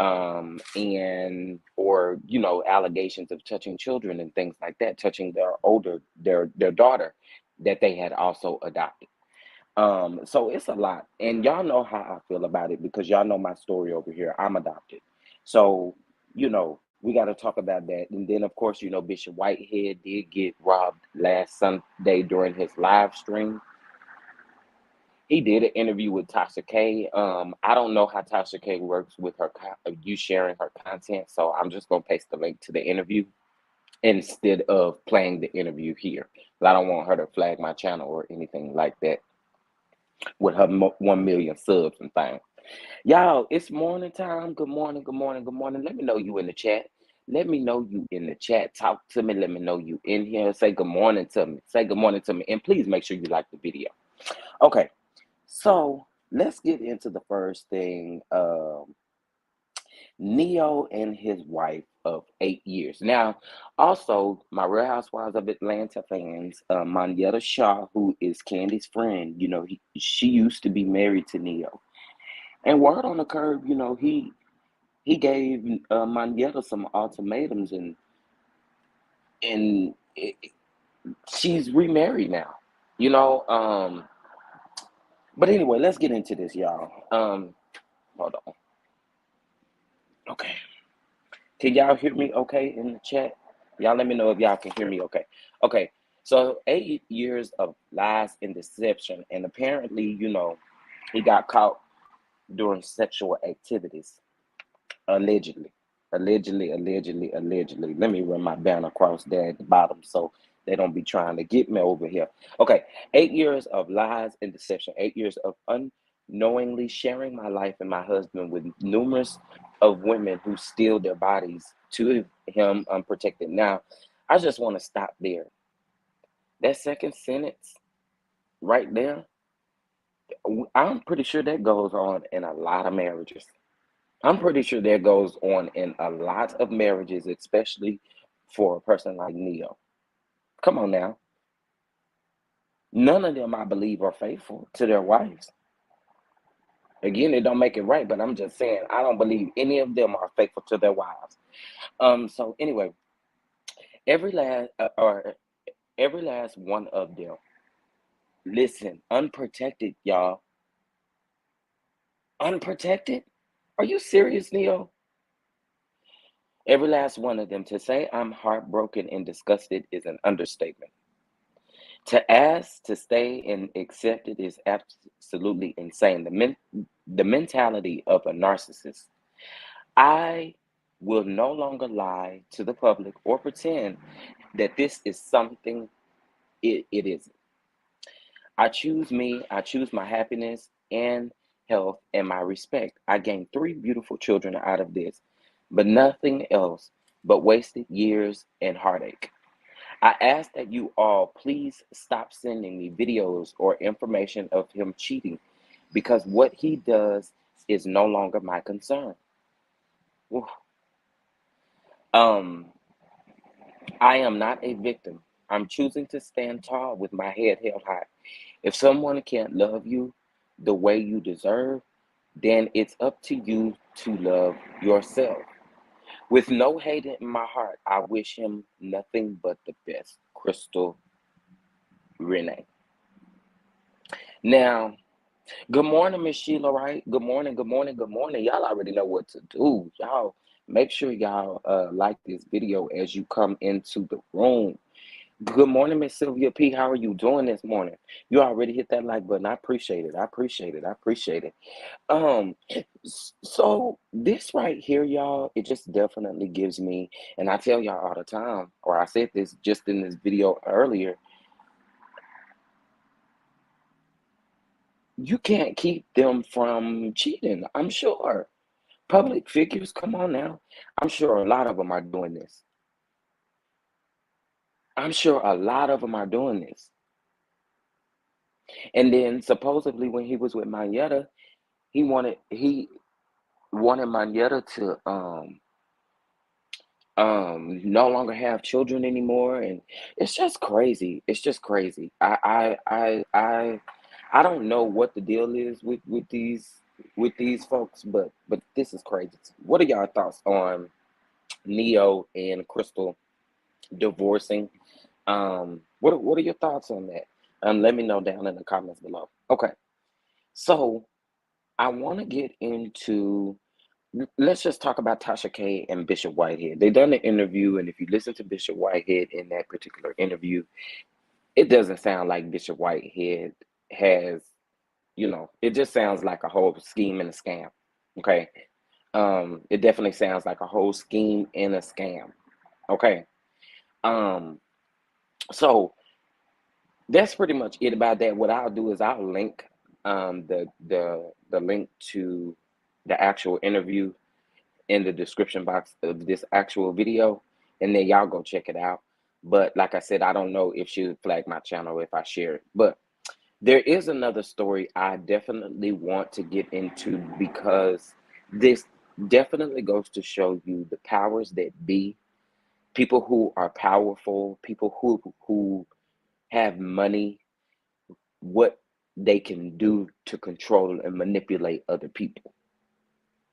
and or allegations of touching children and things like that, touching their daughter that they had also adopted. So it's a lot, and y'all know how I feel about it because y'all know my story over here. I'm adopted, so we got to talk about that. And then of course Bishop Whitehead did get robbed last Sunday during his live stream. He did an interview with Tasha K. I don't know how Tasha K works with her you sharing her content, so I'm just gonna paste the link to the interview instead of playing the interview here. But I don't want her to flag my channel or anything like that with her 1 million subs and things. Y'all, it's morning time. Good morning, good morning, good morning. Let me know you in the chat. Let me know you in the chat. Talk to me. Let me know you in here. Say good morning to me. Say good morning to me. And please make sure you like the video. Okay, so let's get into the first thing. Neyo and his wife of 8 years. Now, also, my Real Housewives of Atlanta fans, Monyetta Shaw, who is Candy's friend, she used to be married to Neyo. And word on the curb, he gave Monyetta some ultimatums, and she's remarried now. But anyway, let's get into this, y'all. Hold on. Okay. Can y'all hear me okay in the chat? Y'all let me know if y'all can hear me okay. Okay, so 8 years of lies and deception, and apparently, he got caught doing sexual activities, allegedly. Allegedly. Let me run my banner across there at the bottom so they don't be trying to get me over here. Okay, 8 years of lies and deception, 8 years of unknowingly sharing my life and my husband with numerous of women who steal their bodies to him unprotected. Now, I just want to stop there. That second sentence right there, I'm pretty sure that goes on in a lot of marriages. I'm pretty sure that goes on in a lot of marriages, especially for a person like Neyo. Come on now. None of them, I believe, are faithful to their wives. Again, it don't make it right, but I'm just saying, I don't believe any of them are faithful to their wives. So anyway, every last one of them, listen, unprotected, y'all. Unprotected? Are you serious, Neyo? Every last one of them. To say I'm heartbroken and disgusted is an understatement. To ask to stay and accept it is absolutely insane. The mentality of a narcissist. I will no longer lie to the public or pretend that this is something it isn't. I choose me, I choose my happiness and health and my respect. I gained 3 beautiful children out of this, but nothing else but wasted years and heartache. I ask that you all please stop sending me videos or information of him cheating because what he does is no longer my concern. Whew. I am not a victim. I'm choosing to stand tall with my head held high. If someone can't love you the way you deserve, then it's up to you to love yourself. With no hate in my heart, I wish him nothing but the best. Crystal Renee. Now, good morning, Miss Sheila, right? Good morning, good morning, good morning. Y'all already know what to do. Y'all make sure y'all like this video as you come into the room. Good morning, Miss Sylvia P. How are you doing this morning? You already hit that like button. I appreciate it. I appreciate it. I appreciate it. So this right here, y'all, it just definitely gives me, and I tell y'all all the time, or I said this just in this video earlier, you can't keep them from cheating. I'm sure. Public figures, come on now. I'm sure a lot of them are doing this. I'm sure a lot of them are doing this. And then supposedly when he was with Monyetta, he wanted Monyetta to no longer have children anymore, and it's just crazy. It's just crazy. I don't know what the deal is with these with these folks, but this is crazy. What are y'all thoughts on Neyo and Chrystal divorcing? What are your thoughts on that? Let me know down in the comments below. Okay, so I want to get into. Let's just talk about Tasha K and Bishop Whitehead. They done an interview, and if you listen to Bishop Whitehead in that particular interview, it doesn't sound like Bishop Whitehead has, it just sounds like a whole scheme and a scam. Okay. It definitely sounds like a whole scheme and a scam. Okay. Um, so that's pretty much it about that. What I'll do is I'll link the link to the actual interview in the description box of this actual video, and then y'all go check it out. But like I said, I don't know if she would flag my channel if I share it. But there is another story I definitely want to get into, because this definitely goes to show you the powers that be, people who are powerful, people who have money, what they can do to control and manipulate other people.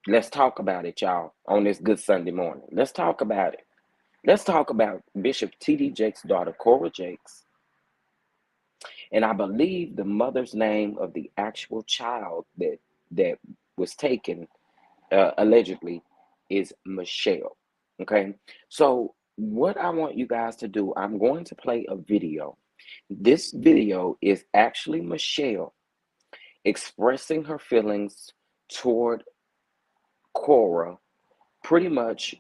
Let's talk about it, y'all, on this good Sunday morning. Let's talk about it. Let's talk about Bishop TD Jakes' daughter, Cora Jakes. And I believe the mother's name of the actual child that was taken, allegedly, is Michelle. Okay. So what I want you guys to do, I'm going to play a video. This video is actually Michelle expressing her feelings toward Cora, pretty much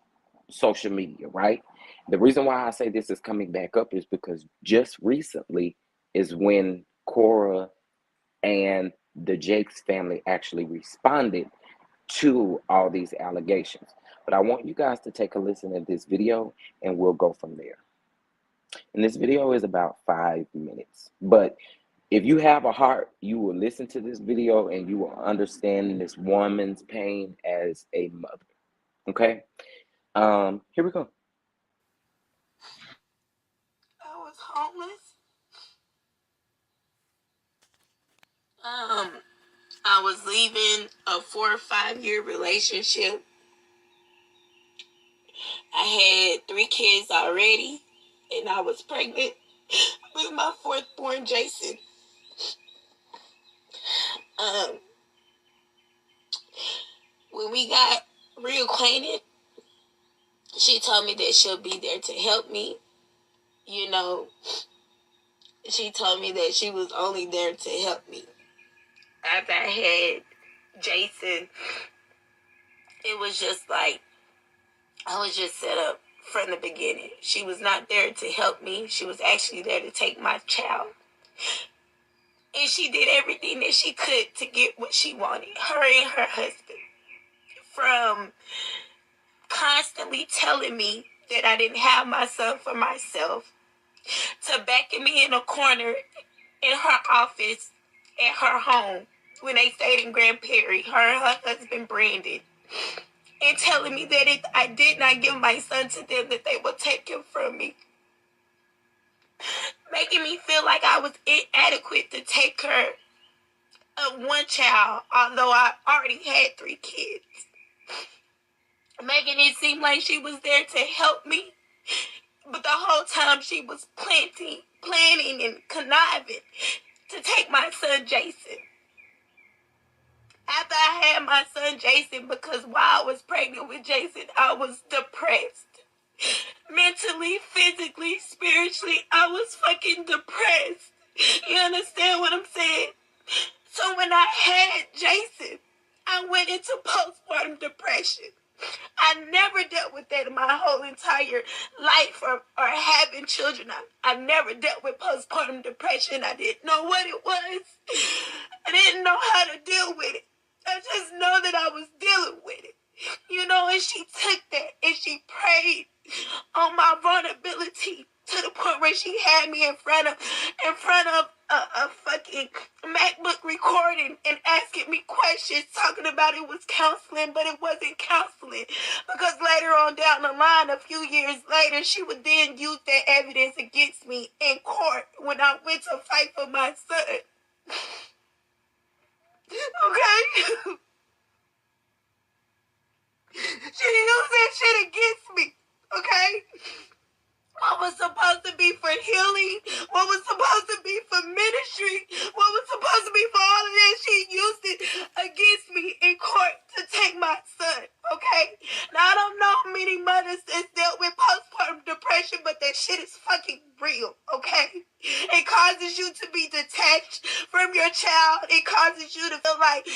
social media, right? The reason why I say this is coming back up is because just recently is when Cora and the Jakes family actually responded to all these allegations. But I want you guys to take a listen at this video, and we'll go from there. And this video is about 5 minutes. But if you have a heart, you will listen to this video and you will understand this woman's pain as a mother. Okay? Here we go. I was homeless. I was leaving a 4 or 5 year relationship. I had 3 kids already, and I was pregnant with my 4th born, Jason. When we got reacquainted, she told me that she'll be there to help me. She told me that she was only there to help me. After I had Jason, it was just like I was just set up from the beginning. She was not there to help me. She was actually there to take my child. And she did everything that she could to get what she wanted, her and her husband. From constantly telling me that I didn't have my son for myself, to backing me in a corner in her office at her home when they stayed in Grand Prairie, her and her husband Brandon, and telling me that if I did not give my son to them, that they would take him from me. Making me feel like I was inadequate to take care of one child, although I already had 3 kids. Making it seem like she was there to help me, but the whole time she was planning and conniving to take my son Jason. After I had my son Jason, because while I was pregnant with Jason, I was depressed. Mentally, physically, spiritually, I was fucking depressed. You understand what I'm saying? So when I had Jason, I went into postpartum depression. I never dealt with that in my whole entire life or having children. I never dealt with postpartum depression. I didn't know what it was. I didn't know how to deal with it. I just know that I was dealing with it. And she took that and she prayed on my vulnerability to the point where she had me in front of a fucking MacBook recording and asking me questions, talking about it was counseling, but it wasn't counseling. Because later on down the line, a few years later, she would then use that evidence against me in court when I went to fight for my son. Okay? She used that shit against me, okay? What was supposed to be for healing, what was supposed to be for ministry, what was supposed to be for all of that, she used it against me in court to take my son, okay? Now, I don't know many mothers that's dealt with postpartum depression, but that shit is fucking real, okay? It causes you to be detached from your child. It causes you to feel like,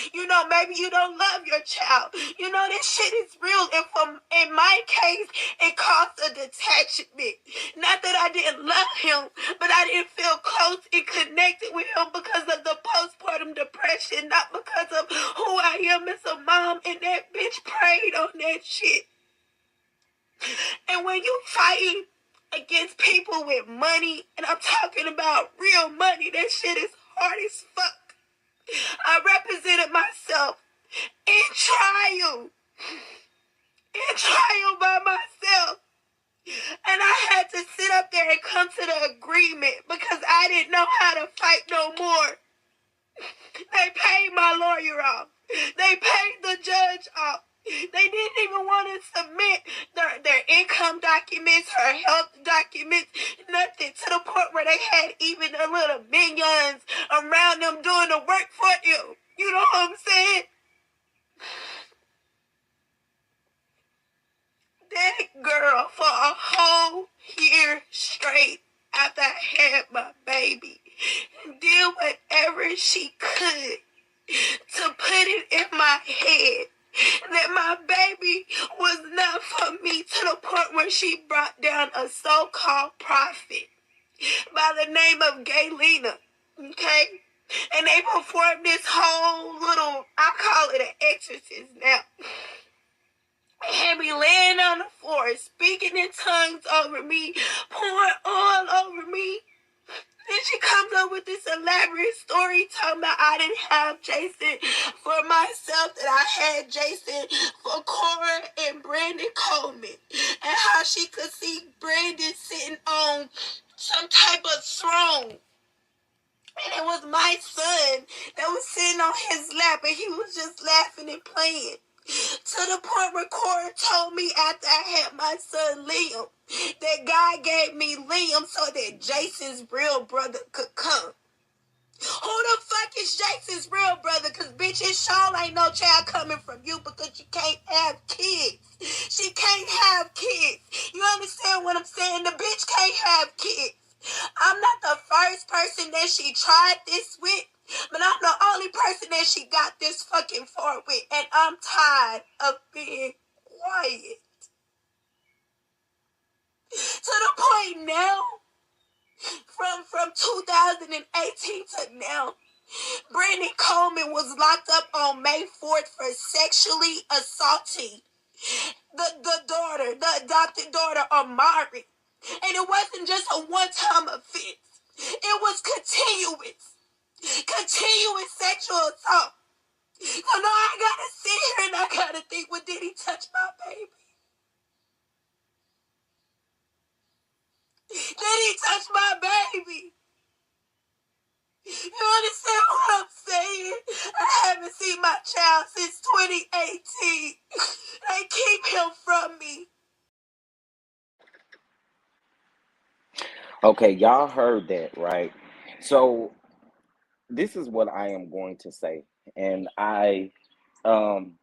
maybe you don't love your child. This shit is real. And in my case, it caused a detachment. Not that I didn't love him, but I didn't feel close and connected with him because of the postpartum depression, not because of who I am as a mom. And that bitch preyed on that shit. And when you fighting against people with money, and I'm talking about real money, that shit is hard as fuck. I represented myself in trial by myself. And I had to sit up there and come to the agreement because I didn't know how to fight no more. They paid my lawyer off. They paid the judge off. They didn't even want to submit their income documents, her health documents, nothing, to the point where they had even the little minions around them doing the work for you. You know what I'm saying? That girl for a whole year straight after I had my baby did whatever she could to put it in my head that my baby was not for me, to the point where she brought down a so-called prophet by the name of Gaylena, okay? And they performed this whole little, I call it an exorcist now. Had me laying on the floor, speaking in tongues over me, pouring oil over me. Then she comes up with this elaborate story talking about I didn't have Jason for myself, that I had Jason for Cora and Brandon Coleman, and how she could see Brandon sitting on some type of throne. And it was my son that was sitting on his lap, and he was just laughing and playing. To the point where Cora told me after I had my son Liam that God gave me Liam so that Jason's real brother could come. Who the fuck is Jason's real brother? Because bitch, it sure ain't no child coming from you because you can't have kids. She can't have kids. You understand what I'm saying? The bitch can't have kids. I'm not the first person that she tried this with, but I'm the only person that she got this fucking far with, and I'm tired of being quiet. To the point now, from 2018 to now, Brandon Coleman was locked up on May 4th for sexually assaulting the adopted daughter of Mari. And it wasn't just a one-time offense. It was continuous sexual assault. So now I gotta sit here and I gotta think, well, did he touch my baby? Did he touch my baby? You understand what I'm saying? I haven't seen my child since 2018. They keep him from me. Okay, y'all heard that, right? So this is what I am going to say, and um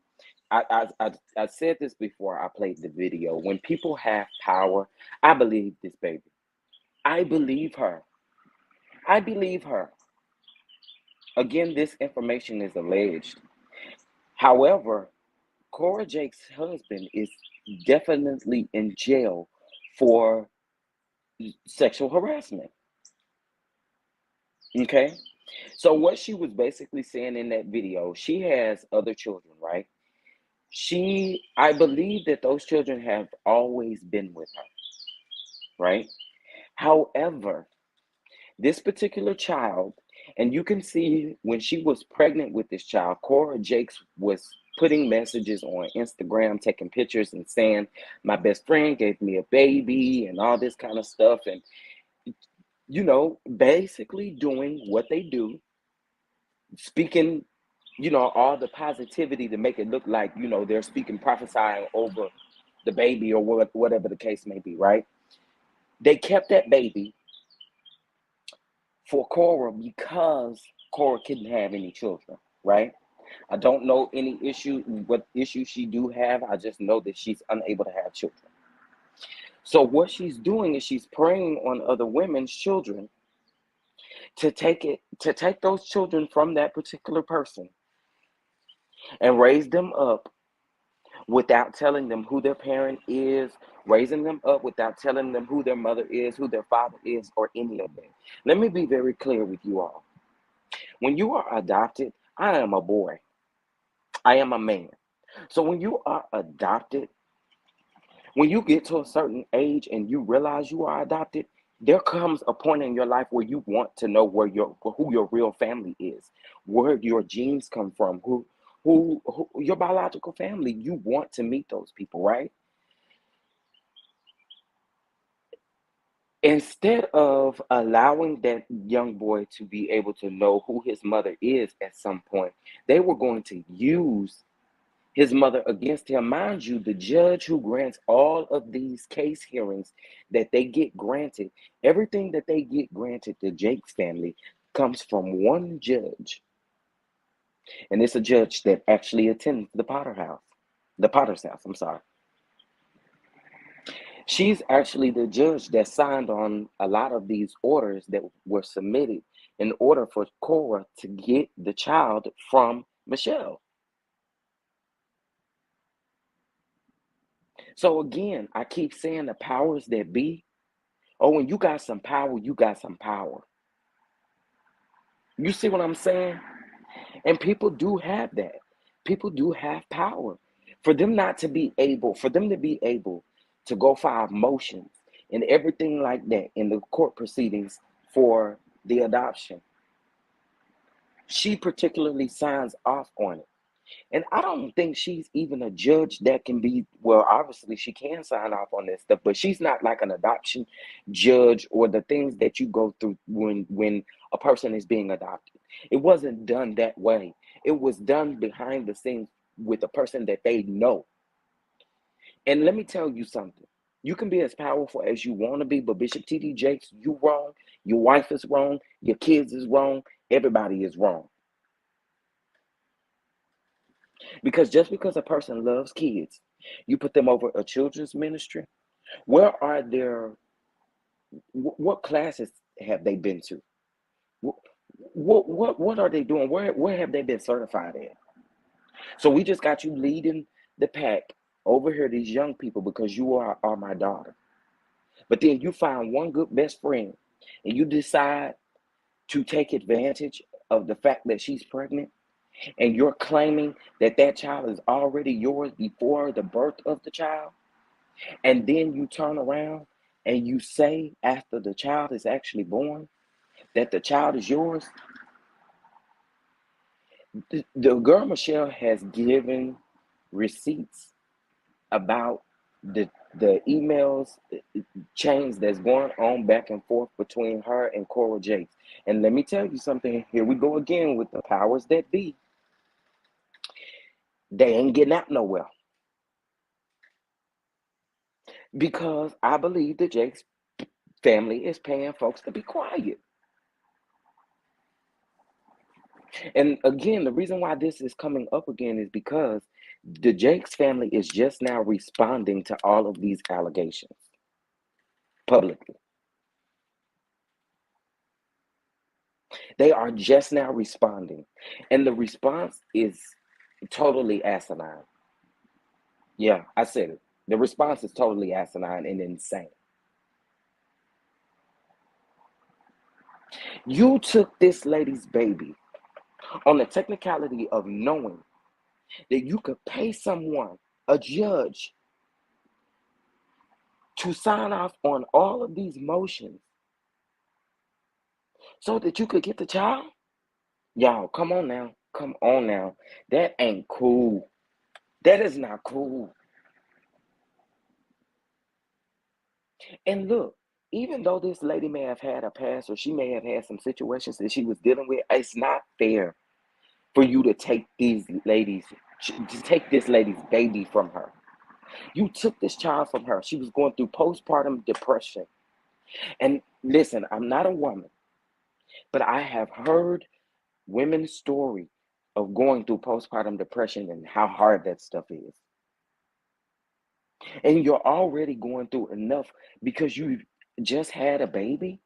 I said this before I played the video. When people have power, I believe this baby. I believe her. I believe her. Again, this information is alleged. However, Cora Jakes' husband is definitely in jail for sexual harassment. Okay? So what she was basically saying in that video, she has other children, right? I believe that those children have always been with her, right? However, this particular child, and you can see when she was pregnant with this child, Cora Jakes was putting messages on Instagram, taking pictures and saying, my best friend gave me a baby and all this kind of stuff. And, basically doing what they do, speaking all the positivity to make it look like, they're speaking, prophesying over the baby or whatever the case may be, right? They kept that baby for Cora because Cora couldn't have any children, right? I don't know what issue she do have. I just know that she's unable to have children. So what she's doing is she's preying on other women's children to take those children from that particular person and raise them up without telling them who their parent is, raising them up without telling them who their mother is, who their father is, or any of that. Let me be very clear with you all. When you are adopted, I am a boy. I am a man. So when you are adopted, when you get to a certain age and you realize you are adopted, there comes a point in your life where you want to know who your real family is, where your genes come from, who your biological family. You want to meet those people, right? Instead of allowing that young boy to be able to know who his mother is at some point, they were going to use his mother against him. Mind you, the judge who grants all of these case hearings that they get granted, everything that they get granted, the Jakes family, comes from one judge. And it's a judge that actually attends the Potter's house, I'm sorry. She's actually the judge that signed on a lot of these orders that were submitted in order for Cora to get the child from Michelle. So again, I keep saying the powers that be. Oh, when you got some power, you got some power. You see what I'm saying? And people do have that. People do have power. For them to be able to go file motions and everything like that in the court proceedings for the adoption, she particularly signs off on it. And I don't think she's even a judge that can be, well, obviously she can sign off on this stuff, but she's not like an adoption judge or the things that you go through when a person is being adopted. It wasn't done that way. It was done behind the scenes with a person that they know. And let me tell you something. You can be as powerful as you want to be, but Bishop TD Jakes, you wrong. Your wife is wrong. Your kids is wrong. Everybody is wrong. Because just because a person loves kids, you put them over a children's ministry. Where are what classes have they been to? What are they doing? Where have they been certified at? So we just got you leading the pack over here, these young people, because you are my daughter. But then you find one good best friend and you decide to take advantage of the fact that she's pregnant, and you're claiming that that child is already yours before the birth of the child, and then you turn around and you say after the child is actually born that the child is yours. The girl Michelle has given receipts about the emails chains that's going on back and forth between her and Cora Jakes. And let me tell you something. Here we go again with the powers that be. They ain't getting out nowhere. Because I believe the Jakes family is paying folks to be quiet. And again, the reason why this is coming up again is because the Jakes family is just now responding to all of these allegations publicly. They are just now responding. And the response is totally asinine. Yeah, I said it. The response is totally asinine and insane. You took this lady's baby on the technicality of knowing that you could pay someone, a judge, to sign off on all of these motions so that you could get the child? Y'all, come on now. Come on now. That ain't cool. That is not cool. And look, even though this lady may have had a past or she may have had some situations that she was dealing with, it's not fair for you to take this lady's baby from her. You took this child from her. She was going through postpartum depression. And listen, I'm not a woman, but I have heard women's story of going through postpartum depression and how hard that stuff is. And you're already going through enough because you just had a baby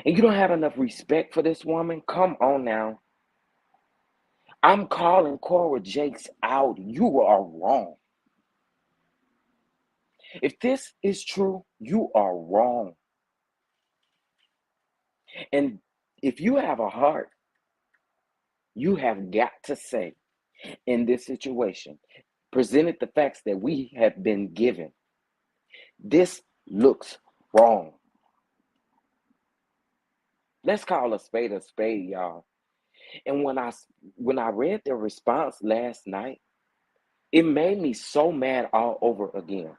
and you don't have enough respect for this woman. Come on now. I'm calling Cora Jakes out. You are wrong. If this is true, you are wrong. And if you have a heart, you have got to say in this situation, presented the facts that we have been given. This looks wrong. Let's call a spade, y'all. And when I read their response last night, it made me so mad all over again.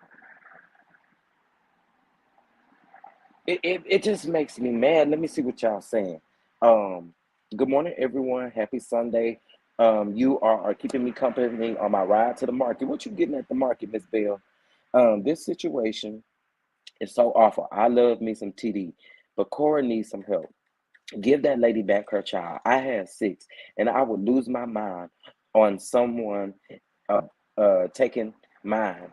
It just makes me mad. Let me see what y'all saying. Good morning, everyone. Happy Sunday. You are keeping me company on my ride to the market. What you getting at the market, Miss Bell? This situation is so awful. I love me some TD, but Cora needs some help. Give that lady back her child. I had 6, and I would lose my mind on someone taking mine.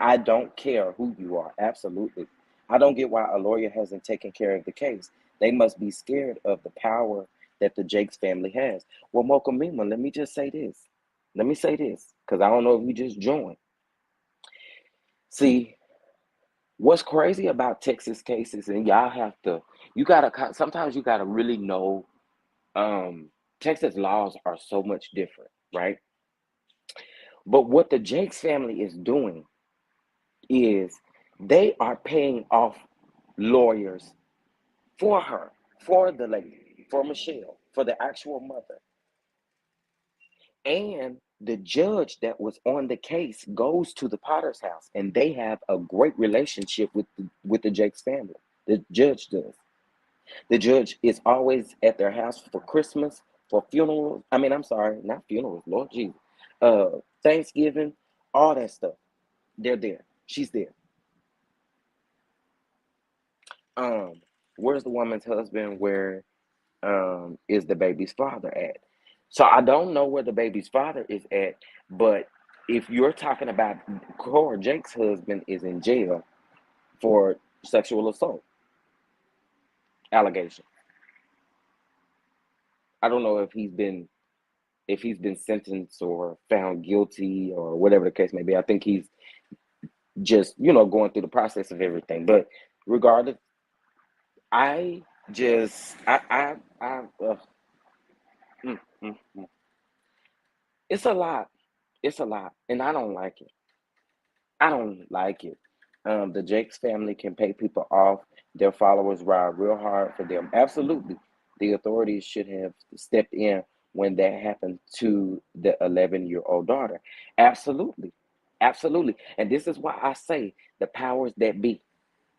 I don't care who you are. Absolutely. I don't get why a lawyer hasn't taken care of the case. They must be scared of the power that the Jakes family has. Well, Mocha Mima, let me just say this. Let me say this, because I don't know if you just joined. See, what's crazy about Texas cases, and y'all have to, sometimes you gotta really know, Texas laws are so much different, right? But what the Jakes family is doing is they are paying off lawyers for her, for the lady, for Michelle, for the actual mother. And the judge that was on the case goes to the Potter's house, and they have a great relationship with the Jakes family. The judge does. The judge is always at their house for Christmas, for funerals. I mean, I'm sorry, not funerals, Lord Jesus. Thanksgiving, all that stuff. They're there. She's there. Where's the woman's husband? Where is the baby's father at? So I don't know where the baby's father is at, but if you're talking about Cora Jakes' husband is in jail for sexual assault allegation. I don't know if he's been sentenced or found guilty or whatever the case may be. I think he's just, going through the process of everything. But regardless, I just mm, mm, mm. It's a lot. It's a lot, and I don't like it. I don't like it. The Jakes family can pay people off. Their followers ride real hard for them. Absolutely. The authorities should have stepped in when that happened to the 11-year-old daughter. Absolutely. Absolutely. And this is why I say the powers that be.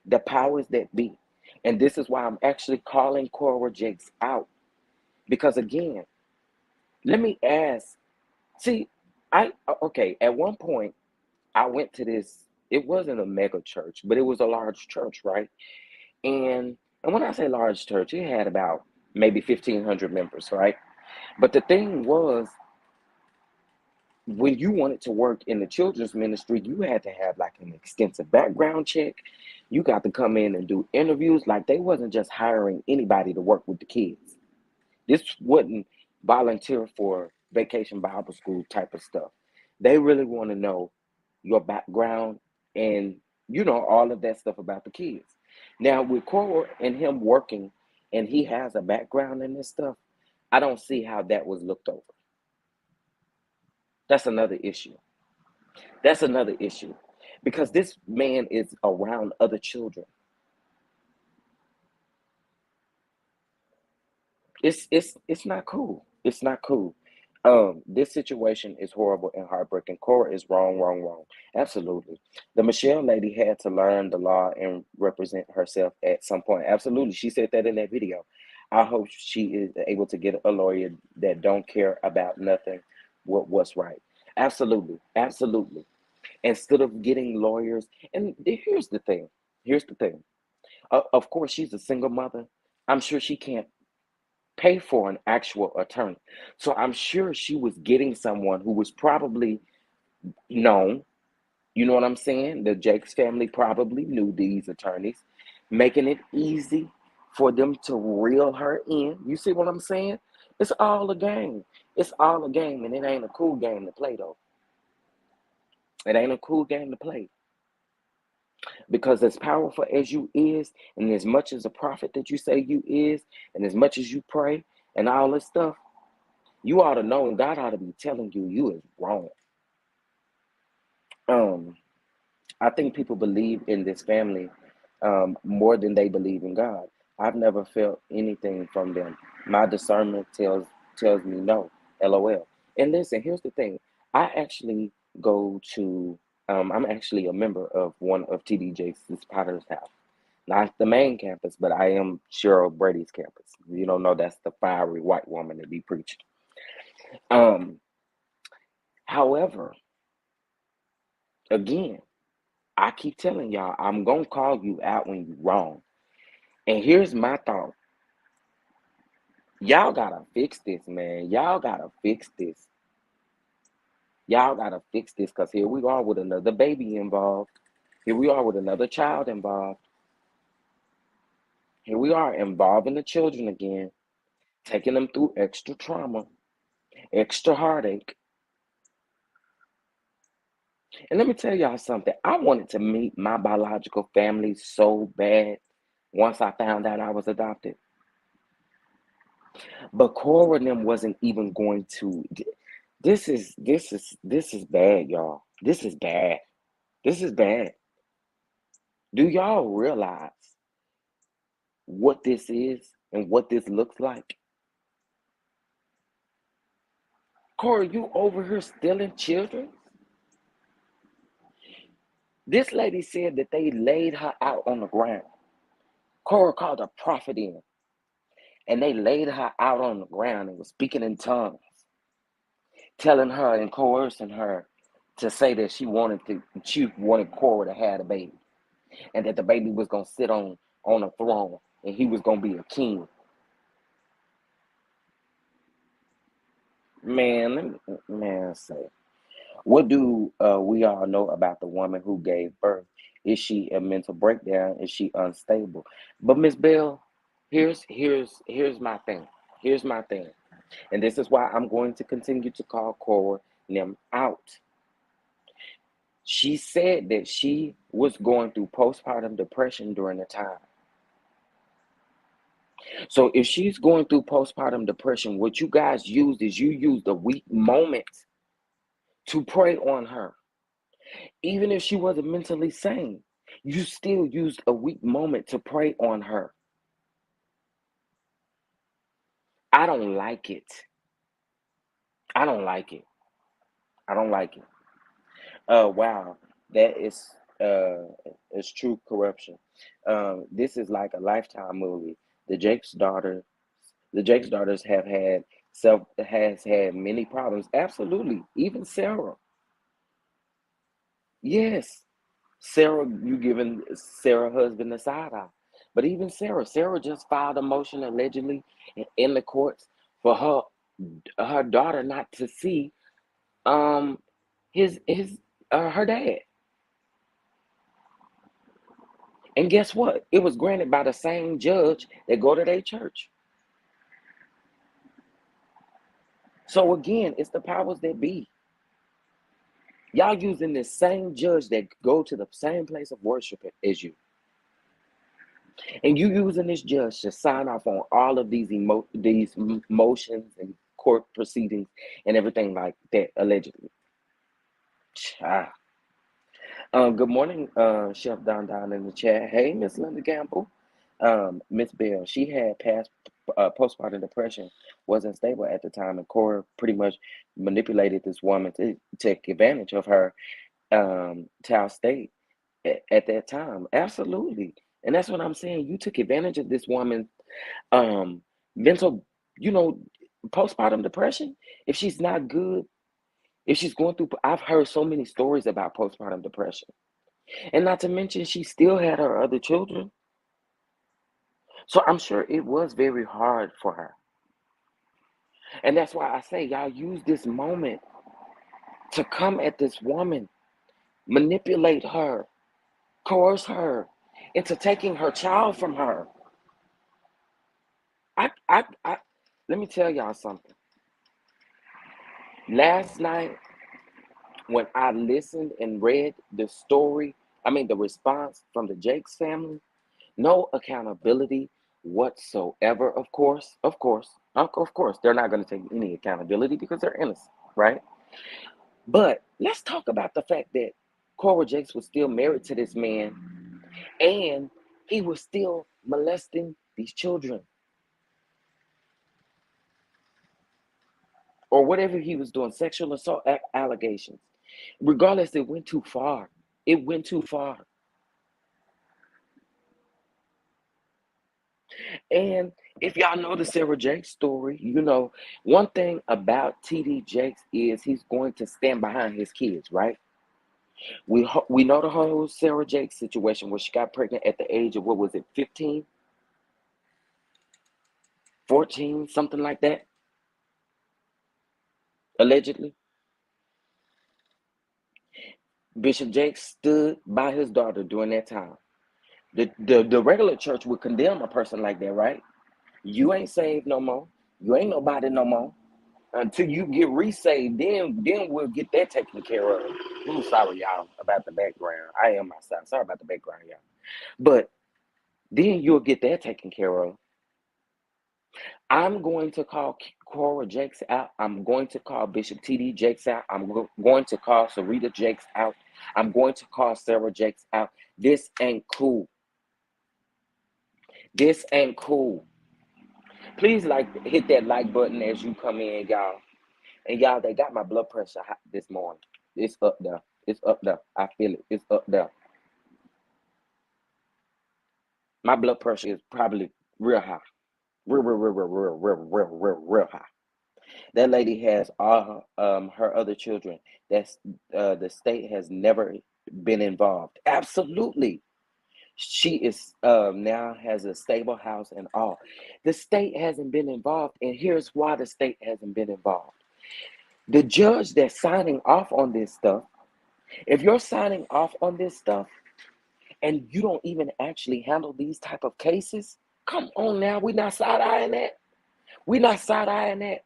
The powers that be. And this is why I'm actually calling Cora Jakes out. Because again, let me ask. See, at one point, I went to this, it wasn't a mega church, but it was a large church, right? And when I say large church, it had about maybe 1,500 members, right? But the thing was, when you wanted to work in the children's ministry, you had to have like an extensive background check. You got to come in and do interviews. Like they wasn't just hiring anybody to work with the kids. This wasn't volunteer for vacation Bible school type of stuff. They really want to know your background and all of that stuff about the kids. Now with Cora and him working and he has a background in this stuff, I don't see how that was looked over. That's another issue. That's another issue. Because this man is around other children. It's not cool. It's not cool. This situation is horrible and heartbreaking. Cora is wrong, wrong, wrong. Absolutely. The Michelle lady had to learn the law and represent herself at some point. Absolutely. She said that in that video. I hope she is able to get a lawyer that don't care about nothing, what's right. Absolutely, absolutely. Instead of getting lawyers, and here's the thing. Here's the thing. Of course, she's a single mother. I'm sure she can't pay for an actual attorney. So I'm sure she was getting someone who was probably known. You know what I'm saying? The Jakes family probably knew these attorneys, making it easy for them to reel her in. You see what I'm saying? It's all a game. It's all a game, and it ain't a cool game to play, though. It ain't a cool game to play. Because as powerful as you is, and as much as a prophet that you say you is, and as much as you pray and all this stuff, you ought to know, and God ought to be telling you you is wrong. Um, I think people believe in this family more than they believe in God. I've never felt anything from them. My discernment tells me no. LOL. And listen, here's the thing. I actually go to. I'm actually a member of one of TD Jakes' Potter's House. Not the main campus, but I am Cheryl Brady's campus. You don't know that's the fiery white woman that be preaching. Um, However, again, I keep telling y'all, I'm gonna call you out when you're wrong. And here's my thought. Y'all gotta fix this, man. Y'all gotta fix this. Y'all gotta fix this because here we are with another baby involved. Here we are with another child involved. Here we are involving the children again, taking them through extra trauma, extra heartache. And let me tell y'all something. I wanted to meet my biological family so bad once I found out I was adopted. But Cora and them wasn't even going to. This is bad, y'all. This is bad. This is bad. Do y'all realize what this is and what this looks like? Cora, you over here stealing children? This lady said that they laid her out on the ground. Cora called a prophet in, and they laid her out on the ground and was speaking in tongues, telling her and coercing her to say that she wanted Cora to have a baby, and that the baby was gonna sit on a throne, and he was gonna be a king. Man, man, say, what do we all know about the woman who gave birth? Is she a mental breakdown? Is she unstable? But Miss Bell, here's my thing. Here's my thing, and this is why I'm going to continue to call Cora and them out. She said that she was going through postpartum depression during the time. So if she's going through postpartum depression, what you guys used is you used a weak moment to prey on her. Even if she wasn't mentally sane, you still used a weak moment to prey on her. I don't like it. I don't like it. I don't like it. Wow, that is true corruption. This is like a Lifetime movie. The Jakes daughter, the Jakes daughters has had many problems. Absolutely, even Sarah. Yes, Sarah, you giving Sarah husband the side eye. But even Sarah just filed a motion allegedly in the courts for her daughter not to see um his her dad. And guess what? It was granted by the same judge that go to their church. So again, it's the powers that be. Y'all using the same judge that go to the same place of worship as you. And you using this judge to sign off on all of these motions and court proceedings and everything like that, allegedly. Ah. Good morning, Chef Don Don in the chat. Hey, Miss Linda Gamble. Miss Bell, she had past postpartum depression, wasn't stable at the time, and Cora pretty much manipulated this woman to take advantage of her child state at that time. Absolutely. And that's what I'm saying. You took advantage of this woman's um, mental, you know, postpartum depression. If she's not good, if she's going through, I've heard so many stories about postpartum depression. And not to mention, she still had her other children. So I'm sure it was very hard for her. And that's why I say, y'all use this moment to come at this woman, manipulate her, coerce her into taking her child from her. I let me tell y'all something. Last night, when I listened and read the story, the response from the Jakes family, no accountability whatsoever. Of course, they're not going to take any accountability because they're innocent, right? But let's talk about the fact that Cora Jakes was still married to this man and he was still molesting these children or whatever he was doing, sexual assault allegations. Regardless, it went too far. It went too far. And if y'all know the Sarah Jakes story, you know, one thing about TD Jakes is he's going to stand behind his kids, right? We know the whole Sarah Jakes situation where she got pregnant at the age of, what was it, 15, 14, something like that, allegedly. Bishop Jakes stood by his daughter during that time. The regular church would condemn a person like that, right? You ain't saved no more. You ain't nobody no more. Until you get resaved, then we'll get that taken care of. Ooh, sorry, y'all, about the background. I am outside. Sorry about the background, y'all. But then you'll get that taken care of. I'm going to call Cora Jakes out. I'm going to call Bishop TD Jakes out. I'm going to call Sarita Jakes out. I'm going to call Sarah Jakes out. This ain't cool. This ain't cool. Please hit that like button as you come in, y'all. And y'all, they got my blood pressure hot this morning. It's up there. It's up there. I feel it. It's up there. My blood pressure is probably real high. Real high. That lady has all her other children. That's the state has never been involved. Absolutely. She is now has a stable house and all. The state hasn't been involved, and here's why the state hasn't been involved. The judge that's signing off on this stuff, if you're signing off on this stuff and you don't even actually handle these type of cases, come on now, we're not side-eyeing that. We're not side-eyeing that.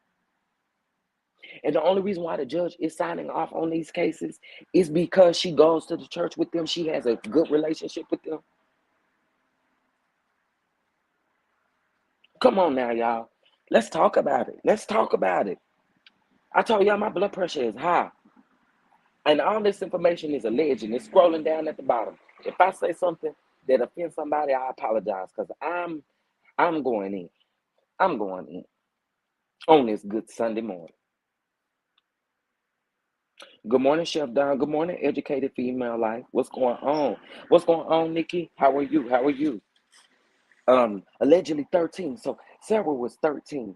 And the only reason why the judge is signing off on these cases is because she goes to the church with them. She has a good relationship with them. Come on now, y'all. Let's talk about it. Let's talk about it. I told y'all my blood pressure is high. And all this information is alleged, and it's scrolling down at the bottom. If I say something that offends somebody, I apologize because I'm going in. I'm going in on this good Sunday morning. Good morning, Chef Don. Good morning, educated female life. What's going on? What's going on, Nikki? How are you? How are you? Allegedly 13. So Sarah was 13,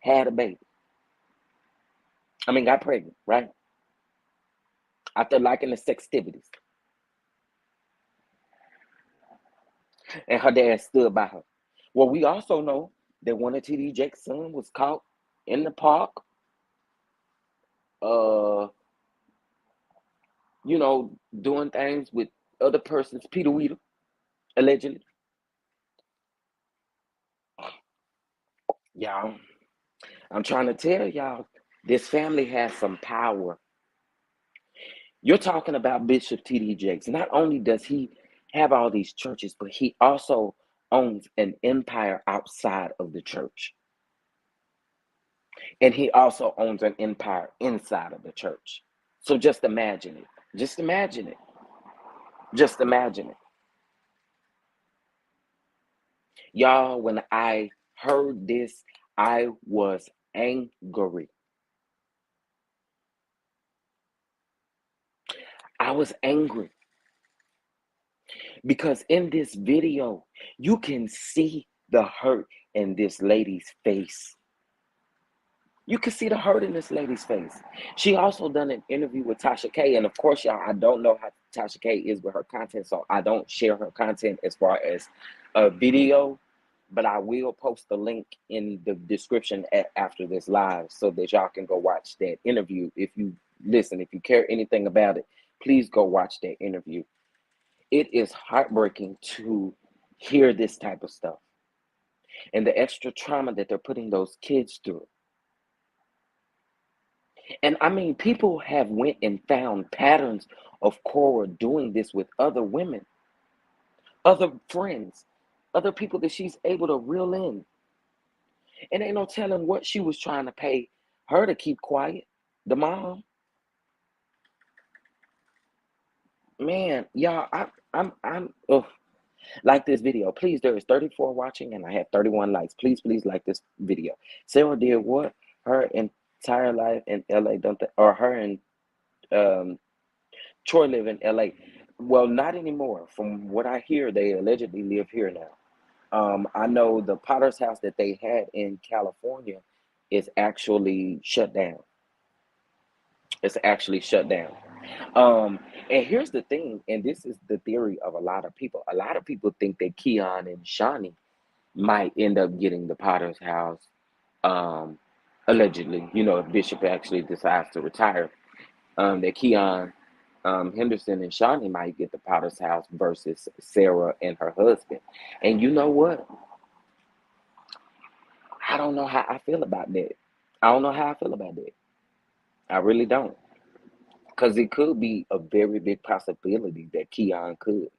had a baby. Got pregnant, right? After liking the sextivities. And her dad stood by her. Well, we also know that one of TD Jakes' son was caught in the park, uh, doing things with other persons, Peter Weeder, allegedly. Y'all, I'm trying to tell y'all, this family has some power. You're talking about Bishop TD Jakes. Not only does he have all these churches, but he also owns an empire outside of the church. And he also owns an empire inside of the church. So just imagine it. Just imagine it. Just imagine it. Y'all, when I heard this, I was angry. I was angry because in this video, you can see the hurt in this lady's face. You can see the hurt in this lady's face. She also done an interview with Tasha K. And of course, y'all, I don't know how Tasha K is with her content, so I don't share her content as far as a video, but I will post the link in the description after this live so that y'all can go watch that interview. If you care anything about it, please go watch that interview. It is heartbreaking to hear this type of stuff and the extra trauma that they're putting those kids through. And I mean, people have went and found patterns of Cora doing this with other women, other friends, other people that she's able to reel in. And ain't no telling what she was trying to pay her to keep quiet. The mom. Man, y'all, I'm like this video. Please, there is 34 watching and I have 31 likes. Please like this video. Sarah did what? Her entire life in LA, or her and Troy live in LA. Well, not anymore. From what I hear, they allegedly live here now. I know the Potter's house that they had in California is actually shut down. It's actually shut down. And here's the thing, and this is the theory of a lot of people. A lot of people think that Keon and Shawnee might end up getting the Potter's house, allegedly. You know, if Bishop actually decides to retire, that Keon Henderson and Shawnee might get the Potter's house versus Sarah and her husband. And you know what? I don't know how I feel about that. I don't know how I feel about that. I really don't. Because it could be a very big possibility that Keon could.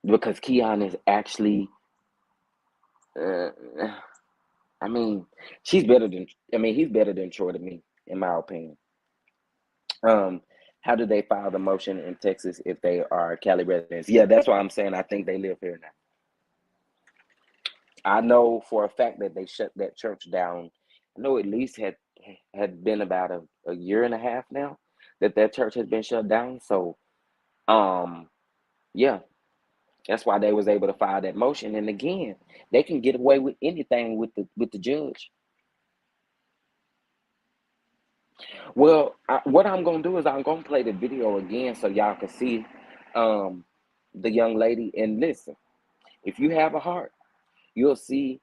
Because Keon is actually, uh, I mean, he's better than Troy to me, in my opinion. How do they file the motion in Texas if they are Cali residents? Yeah, that's why I'm saying I think they live here now. I know for a fact that they shut that church down. I know at least had been about a year and a half now that church has been shut down. So, yeah, that's why they was able to file that motion. And again, they can get away with anything with the judge. Well, what I'm gonna do is I'm gonna play the video again so y'all can see the young lady. And listen, if you have a heart, you'll see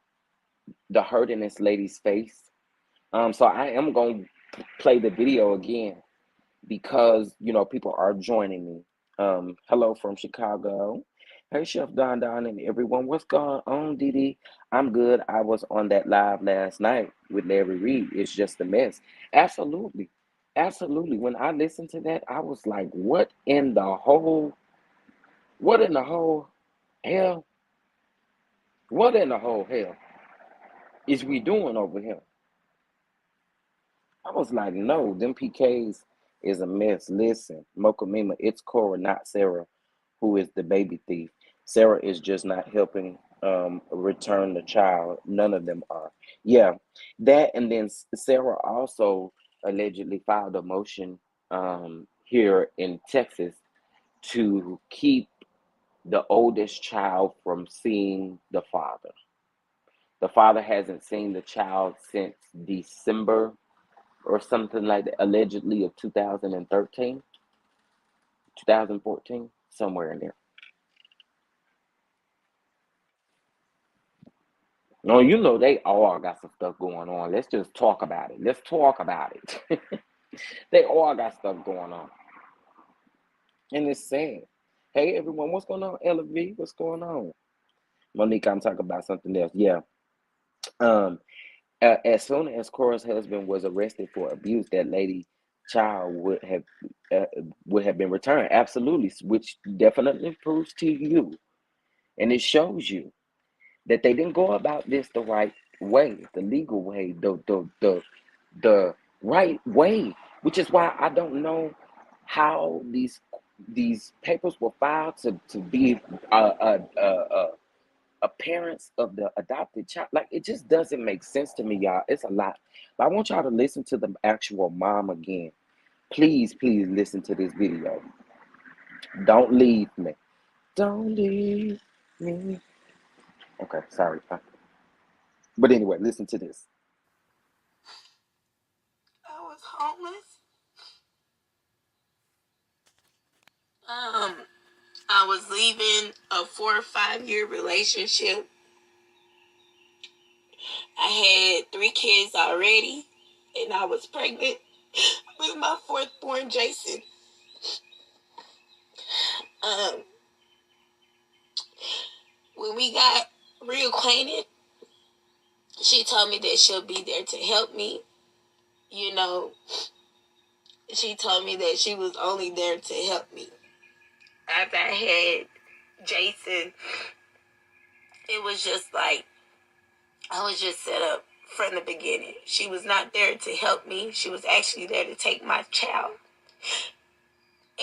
the hurt in this lady's face. So I am gonna play the video again because people are joining me. Hello from Chicago. Hey, Chef Don and everyone. What's going on, Didi? I'm good. I was on that live last night with Larry Reed. It's just a mess. Absolutely. Absolutely. When I listened to that, I was like, what in the whole hell? What in the whole hell is we doing over here? I was like, no, them PKs is a mess. Listen, Mocha Mima, it's Cora, not Sarah, who is the baby thief. Sarah is just not helping return the child. None of them are. Yeah, that, and then Sarah also allegedly filed a motion here in Texas to keep the oldest child from seeing the father. The father hasn't seen the child since December or something like that, allegedly of 2013, 2014, somewhere in there. No, they all got some stuff going on. Let's just talk about it. Let's talk about it. They all got stuff going on. And it's sad. Hey, everyone, what's going on? LV, what's going on? Monique, I'm talking about something else. Yeah. As soon as Cora's husband was arrested for abuse, that lady child would have been returned. Absolutely, which definitely proves to you, and it shows you that they didn't go about this the right way, the legal way, the right way. Which is why I don't know how these papers were filed to be a parents of the adopted child. Like, it just doesn't make sense to me, y'all. It's a lot. But I want y'all to listen to the actual mom again. Please listen to this video. Don't leave me. Don't leave me. Okay, sorry. But anyway, listen to this. I was homeless. I was leaving a 4 or 5 year relationship. I had 3 kids already, and I was pregnant with my 4th born, Jason. When we got reacquainted, she told me that she'll be there to help me. You know, she told me that she was only there to help me. After I had Jason, it was just like, I was just set up from the beginning. She was not there to help me. She was actually there to take my child.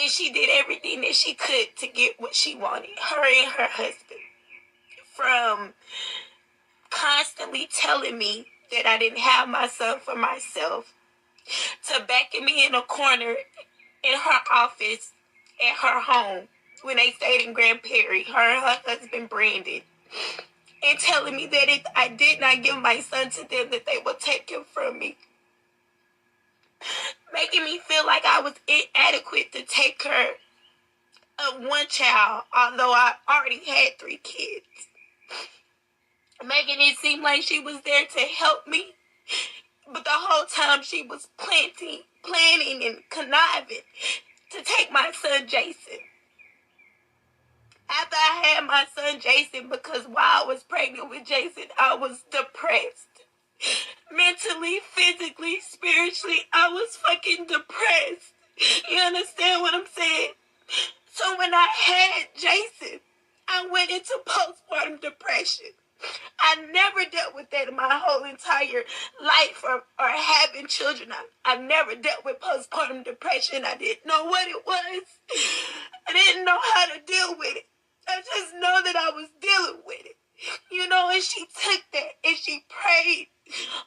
And she did everything that she could to get what she wanted, her and her husband. From constantly telling me that I didn't have my son for myself, to backing me in a corner in her office at her home when they stayed in Grand Prairie, her and her husband Brandon, and telling me that if I did not give my son to them, that they would take him from me. Making me feel like I was inadequate to take care of one child, although I already had 3 kids. Making it seem like she was there to help me, but the whole time she was planning and conniving to take my son Jason. After I had my son Jason, because while I was pregnant with Jason, I was depressed. Mentally, physically, spiritually, I was fucking depressed. You understand what I'm saying? So when I had Jason, I went into postpartum depression. I never dealt with that in my whole entire life or having children. I've never dealt with postpartum depression. I didn't know what it was. I didn't know how to deal with it. I just know that I was dealing with it. You know, and she took that and she prayed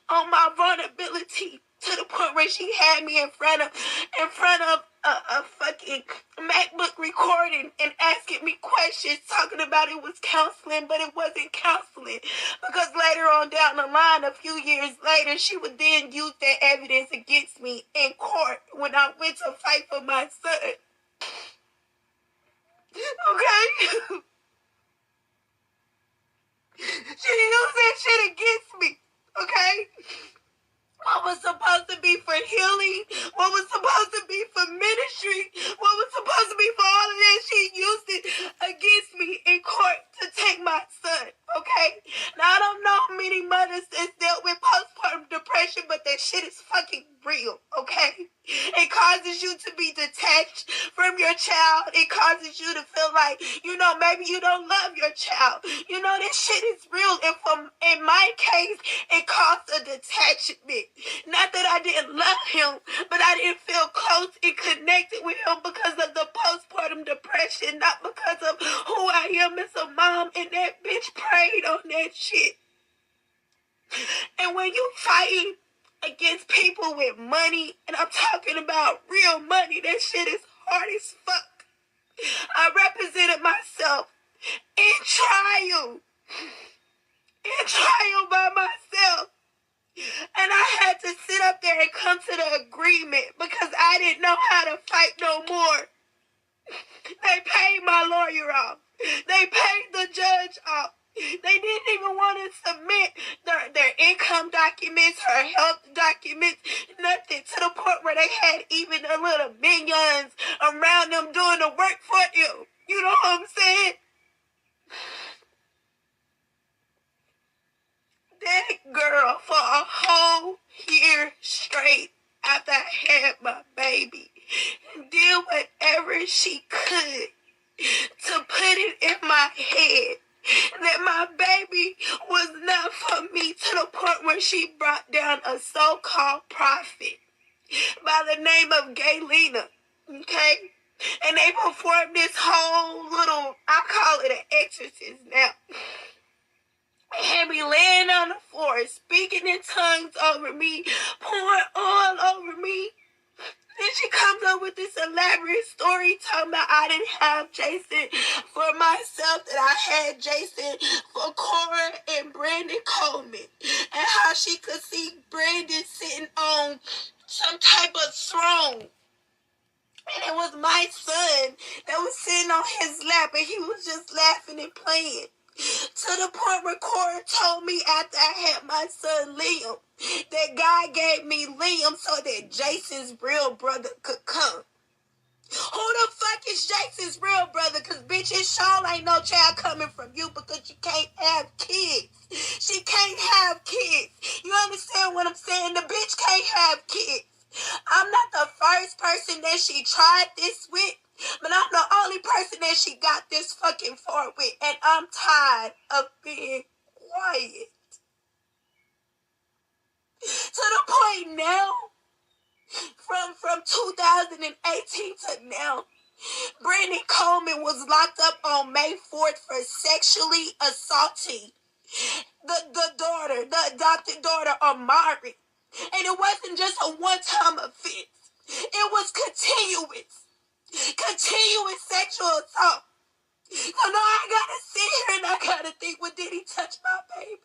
on my vulnerability to the point where she had me in front of a fucking MacBook recording and asking me questions, talking about it was counseling, but it wasn't counseling. Because later on down the line, a few years later, she would then use that evidence against me in court when I went to fight for my son. Okay? She used that shit against me. Okay? What was supposed to be for healing, what was supposed to be for ministry, what was supposed to be for all of that, she used it against me in court to take my son, okay? Now, I don't know how many mothers that's dealt with postpartum depression, but that shit is fucking real, okay? It causes you to be detached from your child. It causes you to feel like, you know, maybe you don't love your child. You know, this shit is real. And in my case, it caused a detachment. Not that I didn't love him, but I didn't feel close and connected with him because of the postpartum depression, not because of who I am as a mom. And that bitch prayed on that shit. And when you fighting against people with money, and I'm talking about real money, that shit is hard as fuck. I represented myself in trial by myself. And I had to sit up there and come to the agreement because I didn't know how to fight no more. They paid my lawyer off. They paid the judge off. They didn't even want to submit their income documents, her health documents, nothing, to the point where they had even the little minions around them doing the work for you. You know what I'm saying? That girl, for a whole year straight after I had my baby, did whatever she could to put it in my head that my baby was not for me, to the point where she brought down a so-called prophet by the name of Gaylena, okay? And they performed this whole little, I call it an exorcist now. Had me laying on the floor, speaking in tongues over me, pouring oil over me. Then she comes up with this elaborate story talking about I didn't have Jason for myself, that I had Jason for Cora and Brandon Coleman, and how she could see Brandon sitting on some type of throne. And it was my son that was sitting on his lap, and he was just laughing and playing. To the point where Cora told me after I had my son Liam, that God gave me Liam so that Jason's real brother could come. Who the fuck is Jason's real brother? Because bitch, it sure ain't no child coming from you because you can't have kids. She can't have kids. You understand what I'm saying? The bitch can't have kids. I'm not the first person that she tried this with, but I'm the only person that she got this fucking far with, and I'm tired of being quiet. To the point now, from 2018 to now, Brandon Coleman was locked up on May 4th for sexually assaulting the adopted daughter of Mari. And it wasn't just a one-time offense. It was continuous sexual assault. So now I gotta sit here and I gotta think, well, did he touch my baby?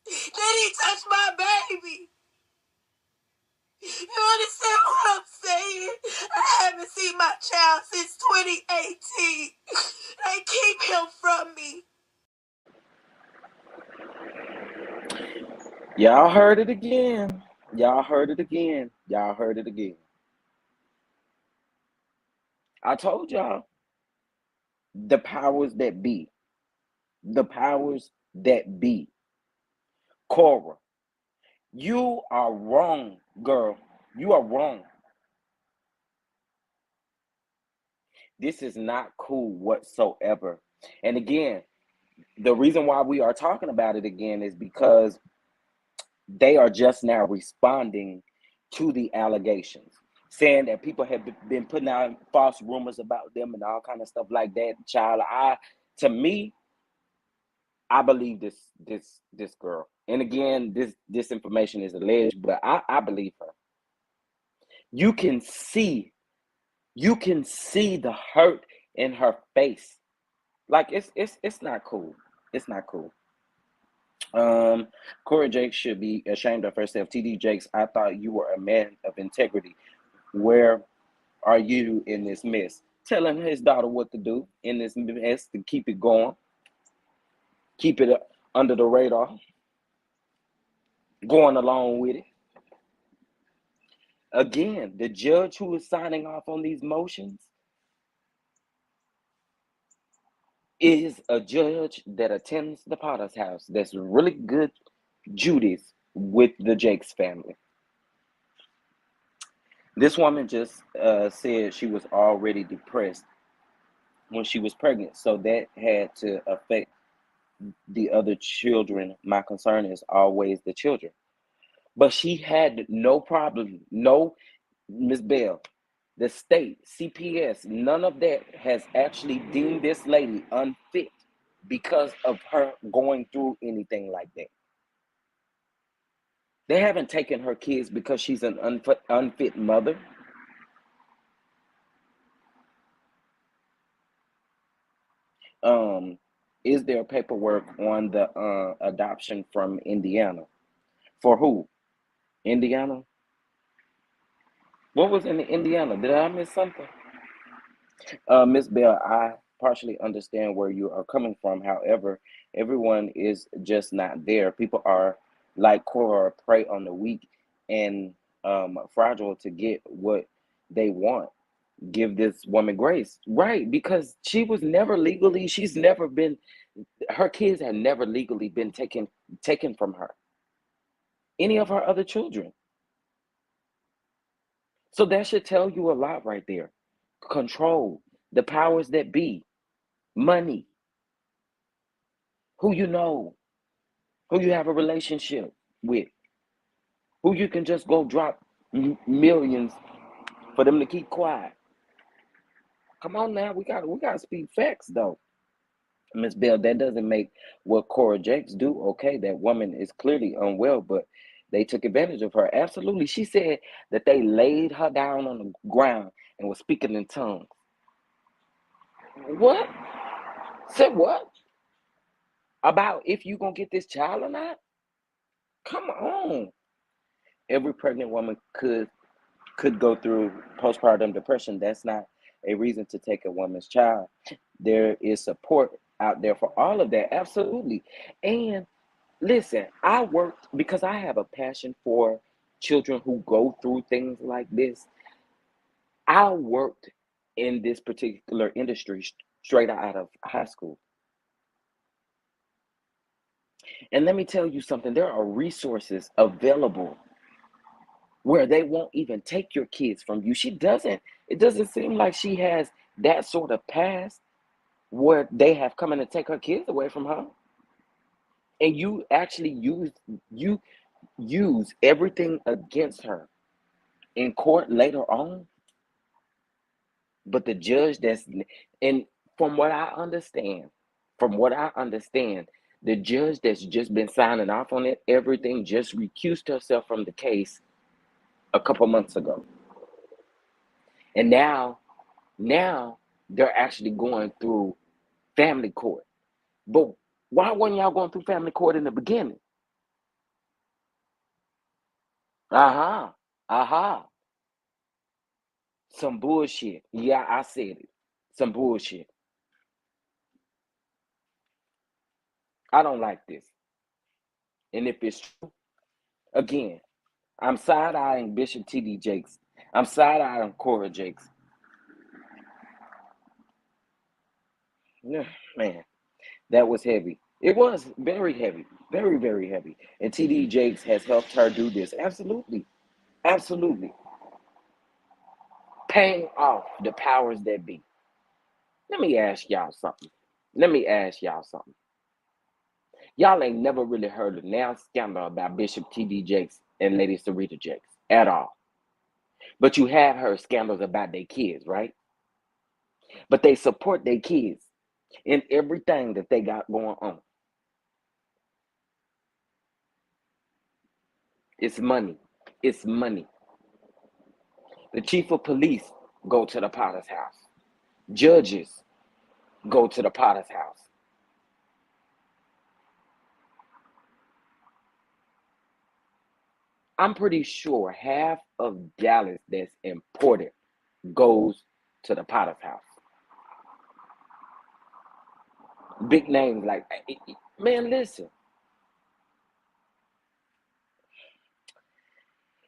Did he touch my baby? You understand what I'm saying? I haven't seen my child since 2018. They keep him from me. Y'all heard it again. Y'all heard it again. Y'all heard it again. I told y'all, the powers that be. The powers that be. Cora, you are wrong, girl. You are wrong. This is not cool whatsoever. And again, the reason why we are talking about it again is because they are just now responding to the allegations, saying that people have been putting out false rumors about them and all kind of stuff like that. Child, to me, I believe this girl. And again, this information is alleged, but I believe her. You can see the hurt in her face. Like it's not cool. It's not cool. Cora Jakes should be ashamed of herself. TD Jakes, I thought you were a man of integrity. Where are you in this mess? Telling his daughter what to do in this mess to keep it going, keep it under the radar, going along with it. Again, the judge who is signing off on these motions is a judge that attends the Potter's house. That's really good Judy's with the Jakes family. This woman just said she was already depressed when she was pregnant, so that had to affect the other children. My concern is always the children. But she had no problem. No, Miss Bell, the state, CPS, none of that has actually deemed this lady unfit because of her going through anything like that. They haven't taken her kids because she's an unfit mother. Is there paperwork on the adoption from Indiana? For who? Indiana? What was in Indiana? Did I miss something? Miss Bell, I partially understand where you are coming from. However, everyone is just not there. People are like Cora, prey on the weak and fragile to get what they want. Give this woman grace, right? Because she was never legally. She's never been. Her kids had never legally been taken from her. Any of her other children. So that should tell you a lot right there. Control, the powers that be, money, who you know, who you have a relationship with, who you can just go drop millions for them to keep quiet. Come on now, we gotta speak facts though. Miss Bell, that doesn't make what Cora Jakes do okay. That woman is clearly unwell, but They took advantage of her. Absolutely. She said that they laid her down on the ground and was speaking in tongues. What? Said what? About if you gonna get this child or not? Come on. Every pregnant woman could go through postpartum depression. That's not a reason to take a woman's child. There is support out there for all of that. Absolutely. And listen, I worked because I have a passion for children who go through things like this. I worked in this particular industry straight out of high school. And let me tell you something, there are resources available where they won't even take your kids from you. It doesn't seem like she has that sort of past where they have come in to take her kids away from her. And you actually use everything against her in court later on. But the judge and from what I understand, the judge that's just been signing off on it, everything just recused herself from the case a couple months ago. And now they're actually going through family court. But why weren't y'all going through family court in the beginning? Uh-huh. Uh-huh. Some bullshit. Yeah, I said it. Some bullshit. I don't like this. And if it's true, again, I'm side-eyeing Bishop TD Jakes. I'm side-eyeing Cora Jakes. Yeah, man, that was heavy. It was very heavy. Very, very heavy. And TD Jakes has helped her do this. Absolutely. Absolutely. Paying off the powers that be. Let me ask y'all something. Y'all ain't never really heard a now scandal about Bishop TD Jakes and Lady Sarita Jakes at all. But you have heard scandals about their kids, right? But they support their kids in everything that they got going on. It's money. It's money. The chief of police go to the Potter's house. Judges go to the Potter's house. I'm pretty sure half of Dallas that's important goes to the Potter's house. Big names like, man, listen.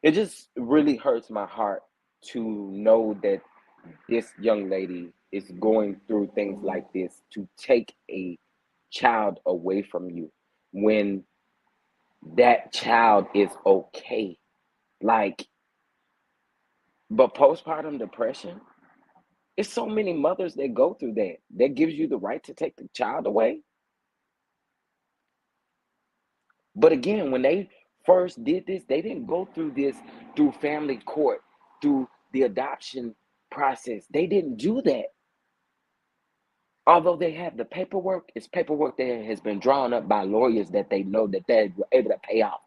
It just really hurts my heart to know that this young lady is going through things like this to take a child away from you when that child is okay. Like, but postpartum depression, it's so many mothers that go through that. That gives you the right to take the child away. But again, when they first did this, they didn't go through this through family court, through the adoption process. They didn't do that. Although they have the paperwork, it's paperwork that has been drawn up by lawyers that they know that they were able to pay off,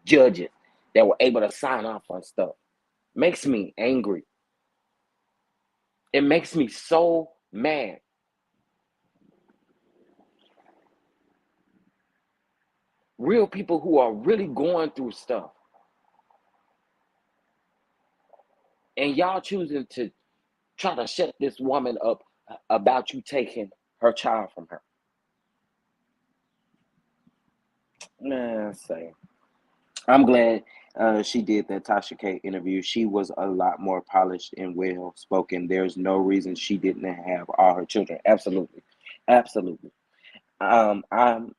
judges that were able to sign off on stuff. Makes me angry. It makes me so mad. Real people who are really going through stuff. And y'all choosing to try to shut this woman up about you taking her child from her. Man, say. I'm glad she did that Tasha K interview. She was a lot more polished and well spoken. There's no reason she didn't have all her children. Absolutely. Absolutely. I'm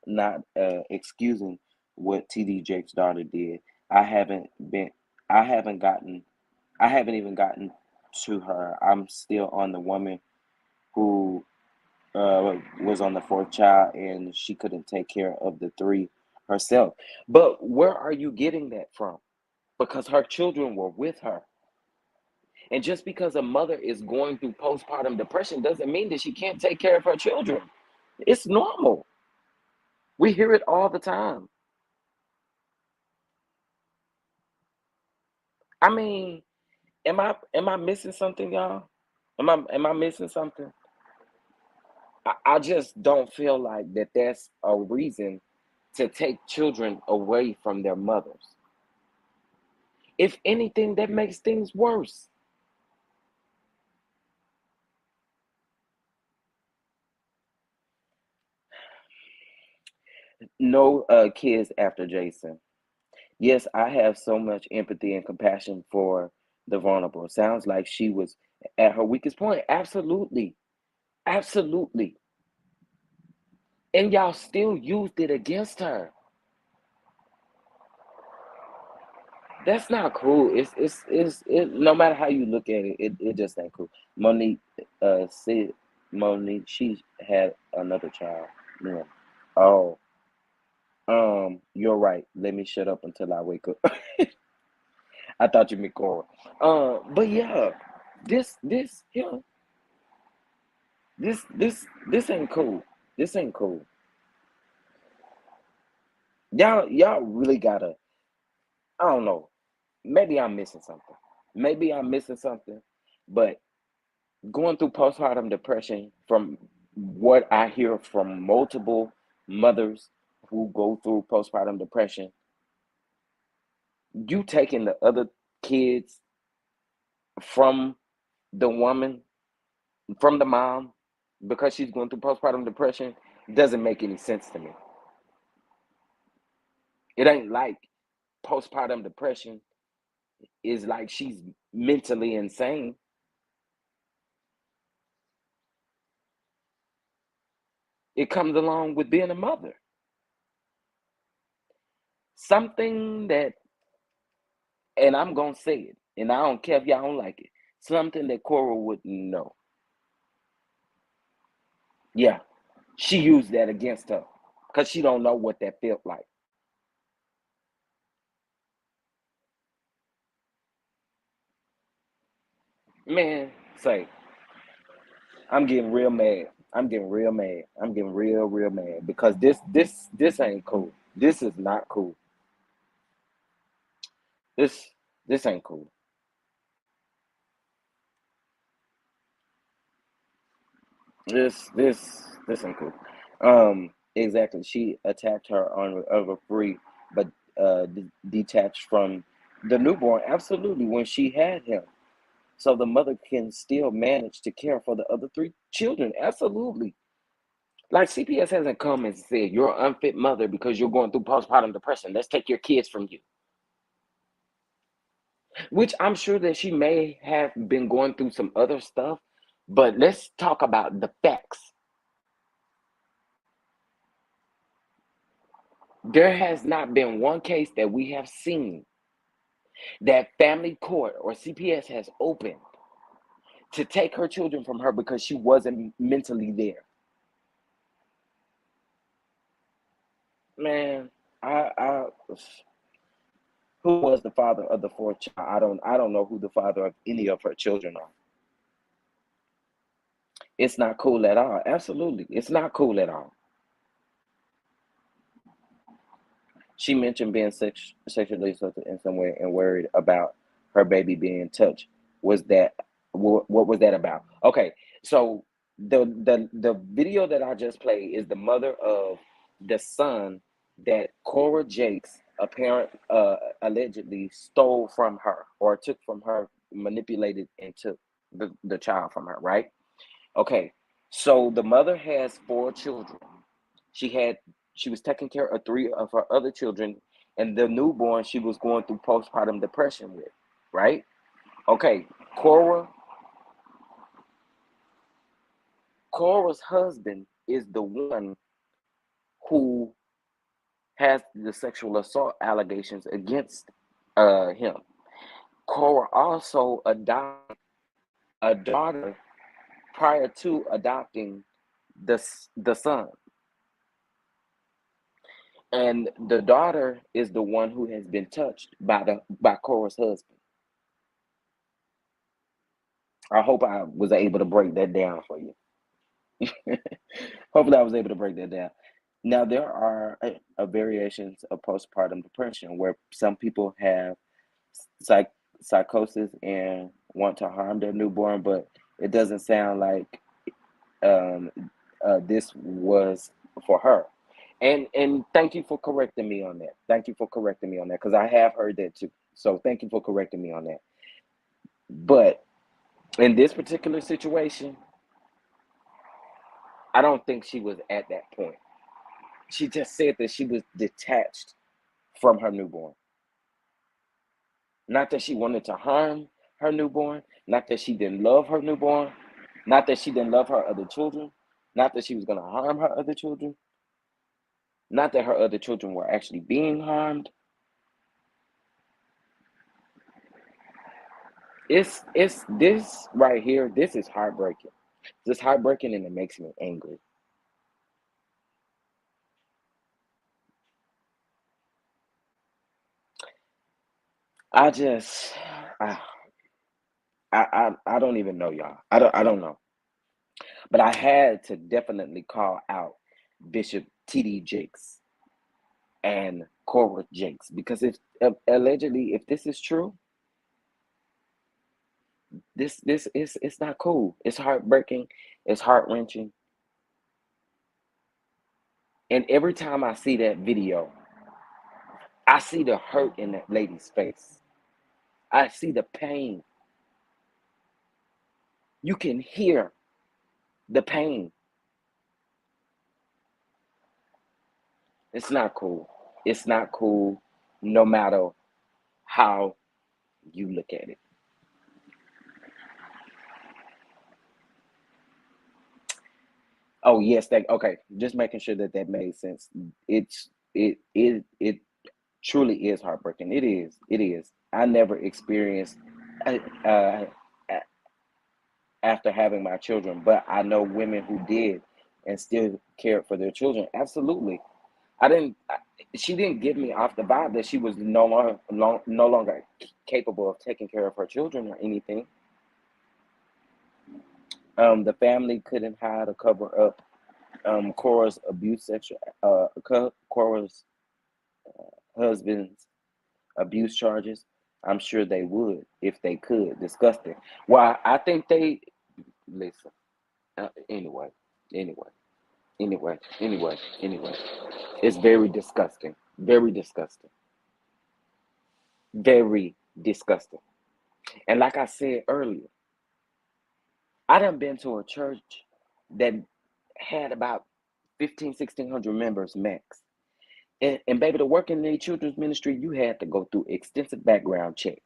not excusing what TD Jakes' daughter did. I haven't been I haven't gotten I haven't even gotten to her. I'm still on the woman who was on the fourth child and she couldn't take care of the three herself. But where are you getting that from? Because her children were with her. And just because a mother is going through postpartum depression doesn't mean that she can't take care of her children. It's normal. We hear it all the time. I mean, am I missing something, y'all? Am I missing something? I just don't feel like that's a reason to take children away from their mothers. If anything, that makes things worse. No kids after Jason. Yes, I have so much empathy and compassion for the vulnerable. Sounds like she was at her weakest point. Absolutely. Absolutely. And y'all still used it against her. That's not cool. No matter how you look at it, it just ain't cool. Monique said Monique, she had another child. Yeah. Oh, you're right. Let me shut up until I wake up. I thought you meant Cora. But yeah, yeah, this ain't cool. This ain't cool. Y'all really gotta. I don't know. Maybe I'm missing something. Maybe I'm missing something. But going through postpartum depression, from what I hear from multiple mothers who go through postpartum depression, you taking the other kids from the woman, from the mom, because she's going through postpartum depression doesn't make any sense to me. It ain't like postpartum depression is like she's mentally insane. It comes along with being a mother. Something that, and I'm gonna say it, and I don't care if y'all don't like it, something that Cora wouldn't know. Yeah, she used that against her because she don't know what that felt like. Man, say, I'm getting real mad. I'm getting real mad. I'm getting real mad because this ain't cool. This is not cool. This this ain't cool. This ain't cool. Exactly. She attacked her on over free, but detached from the newborn. Absolutely, when she had him, so the mother can still manage to care for the other three children. Absolutely. Like CPS hasn't come and said you're an unfit mother because you're going through postpartum depression. Let's take your kids from you. Which I'm sure that she may have been going through some other stuff, but let's talk about the facts. There has not been one case that we have seen that family court or CPS has opened to take her children from her because she wasn't mentally there. Man, I who was the father of the fourth child? I don't know who the father of any of her children are. It's not cool at all. Absolutely. It's not cool at all. She mentioned being sexually assaulted in some way and worried about her baby being touched. Was that what was that about? Okay, so the video that I just played is the mother of the son that Cora Jakes apparent allegedly stole from her or took from her, manipulated and took the child from her, right? Okay, so the mother has four children. She had she was taking care of three of her other children, and the newborn she was going through postpartum depression with, right? Okay, Cora Cora's husband is the one who has the sexual assault allegations against him. Cora also adopted a daughter prior to adopting the son. And the daughter is the one who has been touched by Cora's husband. I hope I was able to break that down for you. Hopefully, I was able to break that down. Now, there are variations of postpartum depression where some people have psychosis and want to harm their newborn, but it doesn't sound like um, this was for her. And thank you for correcting me on that. Thank you for correcting me on that because I have heard that too. So thank you for correcting me on that. But in this particular situation, I don't think she was at that point. She just said that she was detached from her newborn. Not that she wanted to harm her newborn, not that she didn't love her newborn, not that she didn't love her other children, not that she was going to harm her other children, not that her other children were actually being harmed. It's this right here, this is heartbreaking. This heartbreaking and it makes me angry. I just I I don't even know, y'all. I don't know. But I had to definitely call out Bishop TD Jakes and Cora Jakes because if allegedly if this is true, this is it's not cool. It's heartbreaking. It's heart wrenching. And every time I see that video, I see the hurt in that lady's face. I see the pain. You can hear the pain. It's not cool. It's not cool, no matter how you look at it. Oh yes, that okay. Just making sure that that made sense. It truly is heartbreaking. It is. It is. I never experienced uh, uh, after having my children, but I know women who did and still cared for their children. Absolutely. I didn't. She didn't give me off the vibe that she was no longer capable of taking care of her children or anything. The family couldn't hide or cover up Cora's Cora's husband's abuse charges. I'm sure they would if they could. Disgusting. Well, I think they listen. Anyway, anyway, anyway. It's very disgusting. Very disgusting. Very disgusting. And like I said earlier, I done been to a church that had about 15, 1600 members max. And baby, to work in the children's ministry, you had to go through extensive background checks,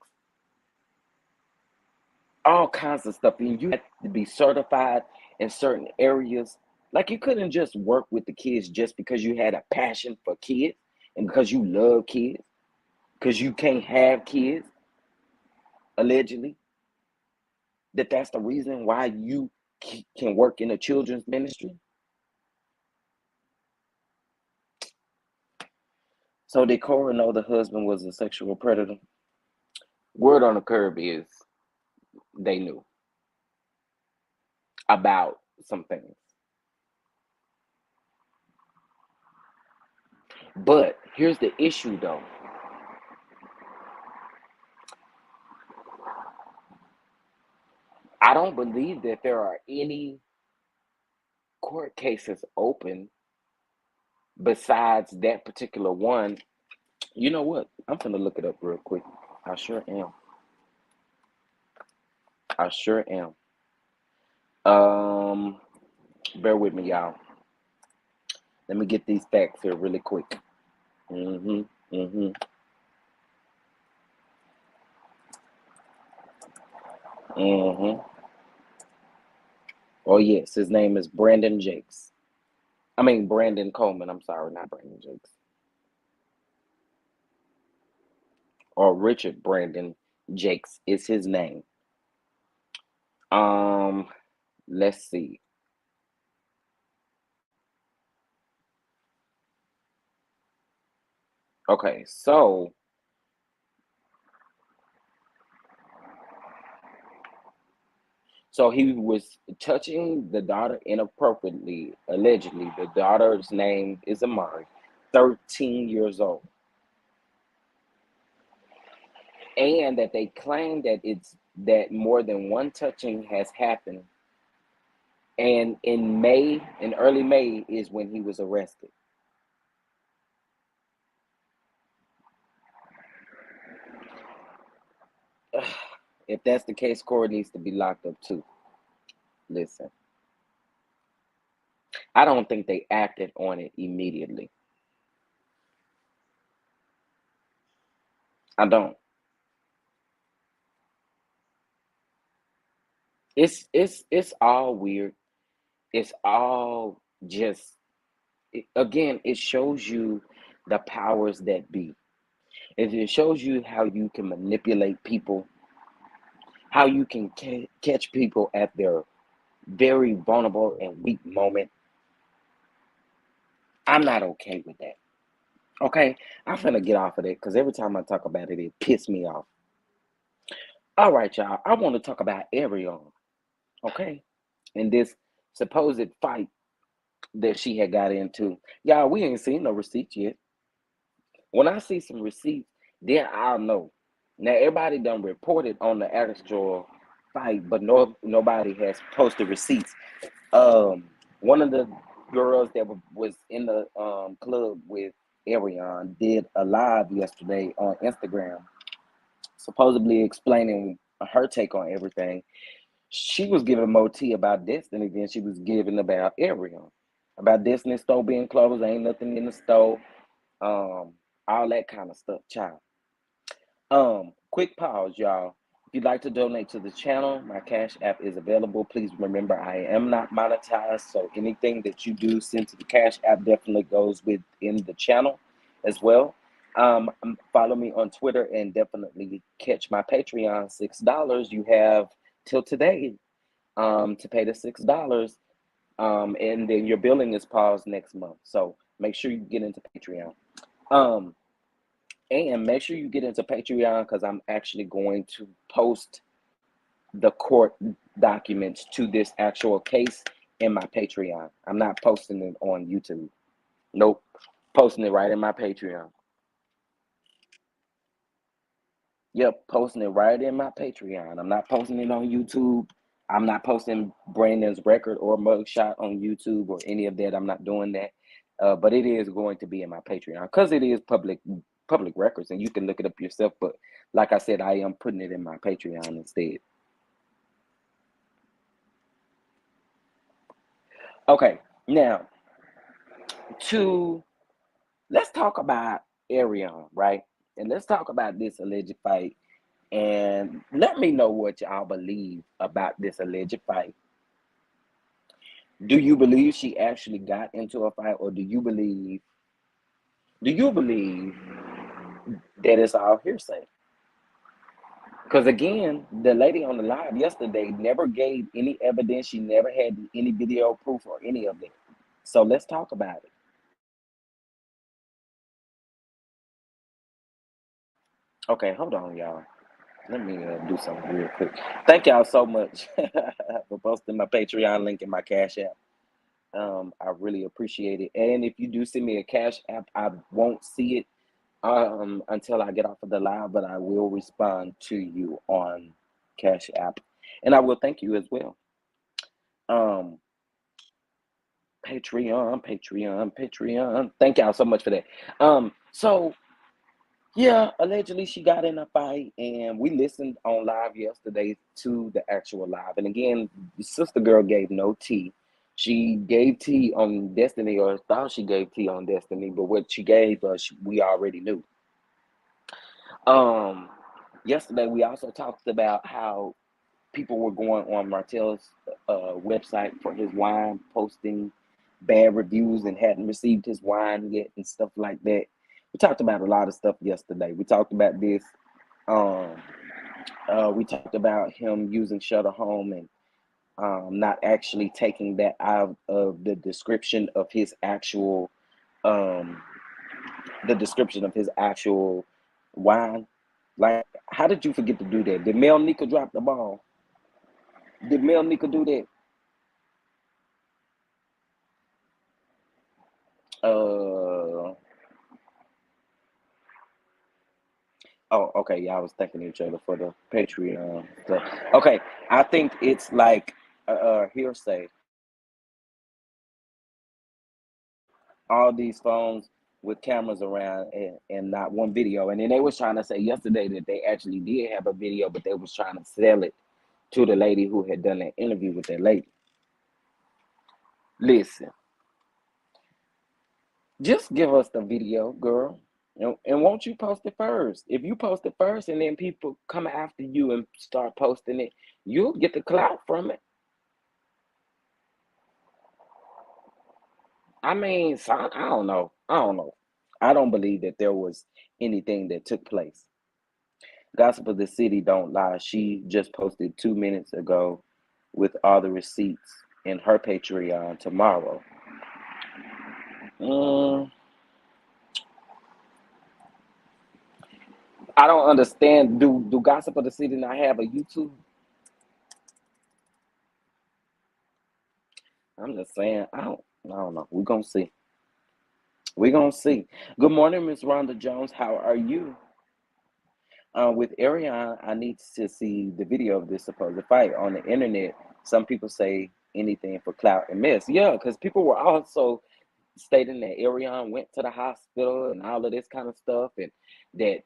all kinds of stuff. And you had to be certified in certain areas. Like you couldn't just work with the kids just because you had a passion for kids and because you love kids, because you can't have kids, allegedly. That's the reason why you can work in a children's ministry. So did Cora know the husband was a sexual predator? Word on the curb is they knew about some things. But here's the issue though. I don't believe that there are any court cases open besides that particular one. You know what? I'm gonna look it up real quick. I sure am. I sure am. Um, bear with me, y'all. Let me get these facts here really quick. Mm-hmm. Mm-hmm. Mm-hmm. Oh yes, his name is Brandon Jakes. I mean Brandon Coleman. I'm sorry, not Brandon Jakes. Or Richard Brandon Jakes is his name. Um, let's see. Okay, so he was touching the daughter inappropriately, allegedly. The daughter's name is Amari, 13 years old. and that they claim that it's that more than one touching has happened. And in early May is when he was arrested. If that's the case, Cora needs to be locked up too. Listen, I don't think they acted on it immediately. I don't. It's all weird. It's all just again, it shows you the powers that be. It shows you how you can manipulate people, how you can catch people at their very vulnerable and weak moment. I'm not okay with that. Okay, I'm finna get off of that because every time I talk about it, it pisses me off. All right, y'all. I want to talk about Ariel. Okay, and this supposed fight that she had got into. Y'all, we ain't seen no receipts yet. When I see some receipts, then I'll know. Now everybody done reported on the actual fight, but nobody has posted receipts. One of the girls that was in the club with Arion did a live yesterday on Instagram, supposedly explaining her take on everything. She was giving more tea about Destiny than she was giving about Ariel. About Destiny store being closed, ain't nothing in the store, um, all that kind of stuff, child. Quick pause, y'all. If you'd like to donate to the channel, my Cash App is available. Please remember I am not monetized, so anything that you do send to the Cash App definitely goes within the channel as well. Follow me on Twitter and definitely catch my Patreon, $6. You have till today to pay the $6, and then your billing is paused next month. So make sure you get into Patreon. Um, and make sure you get into Patreon because I'm actually going to post the court documents to this actual case in my Patreon. I'm not posting it on YouTube. Nope. Posting it right in my Patreon. Yep, posting it right in my Patreon. I'm not posting it on YouTube. I'm not posting Brandon's record or mugshot on YouTube or any of that. I'm not doing that. But it is going to be in my Patreon because it is public records and you can look it up yourself. But like I said, I am putting it in my Patreon instead. Okay, now let's talk about Ariel, right? And let's talk about this alleged fight. And let me know what y'all believe about this alleged fight. Do you believe she actually got into a fight, or do you believe that it's all hearsay? Because again, the lady on the live yesterday never gave any evidence. She never had any video proof or any of that. So let's talk about it. Okay, hold on, y'all. Let me do something real quick. Thank y'all so much for posting my Patreon link and my Cash App. I really appreciate it. And if you do send me a Cash App, I won't see it until I get off of the live, but I will respond to you on Cash App, and I will thank you as well. Um, Patreon. Thank y'all so much for that. So yeah, allegedly she got in a fight, and we listened on live yesterday to the actual live. And again, the sister girl gave no tea. She gave tea on Destiny, or thought she gave tea on Destiny, but what she gave us, we already knew. Um, Yesterday we also talked about how people were going on Martell's website for his wine, posting bad reviews and hadn't received his wine yet and stuff like that. We talked about a lot of stuff yesterday. We talked about this. Um, we talked about him using Shutter Home and not actually taking that out of um, the description of his actual wine. Like, how did you forget to do that? Did Mel Nika drop the ball? Did Mel Nika do that? Uh, Oh, okay. Yeah, I was thanking each other for the Patreon stuff. Okay, I think it's like hearsay. All these phones with cameras around and not one video. And then they was trying to say yesterday that they actually did have a video, but they was trying to sell it to the lady who had done that interview with that lady. Listen, just give us the video, girl. And won't you post it first? If you post it first and then people come after you and start posting it, you'll get the clout from it. I mean, so I don't know. I don't know. I don't believe that there was anything that took place. Gossip of the City don't lie. She just posted 2 minutes ago with all the receipts in her Patreon tomorrow. Mm, I don't understand. Do Gossip of the City not have a YouTube? I'm just saying. I don't know. We're gonna see. We're gonna see. Good morning, Miss Rhonda Jones. How are you? With Ariel, I need to see the video of this supposed fight on the internet. Some people say anything for clout and mess. Yeah, because people were also stating that Ariel went to the hospital and all of this kind of stuff, and that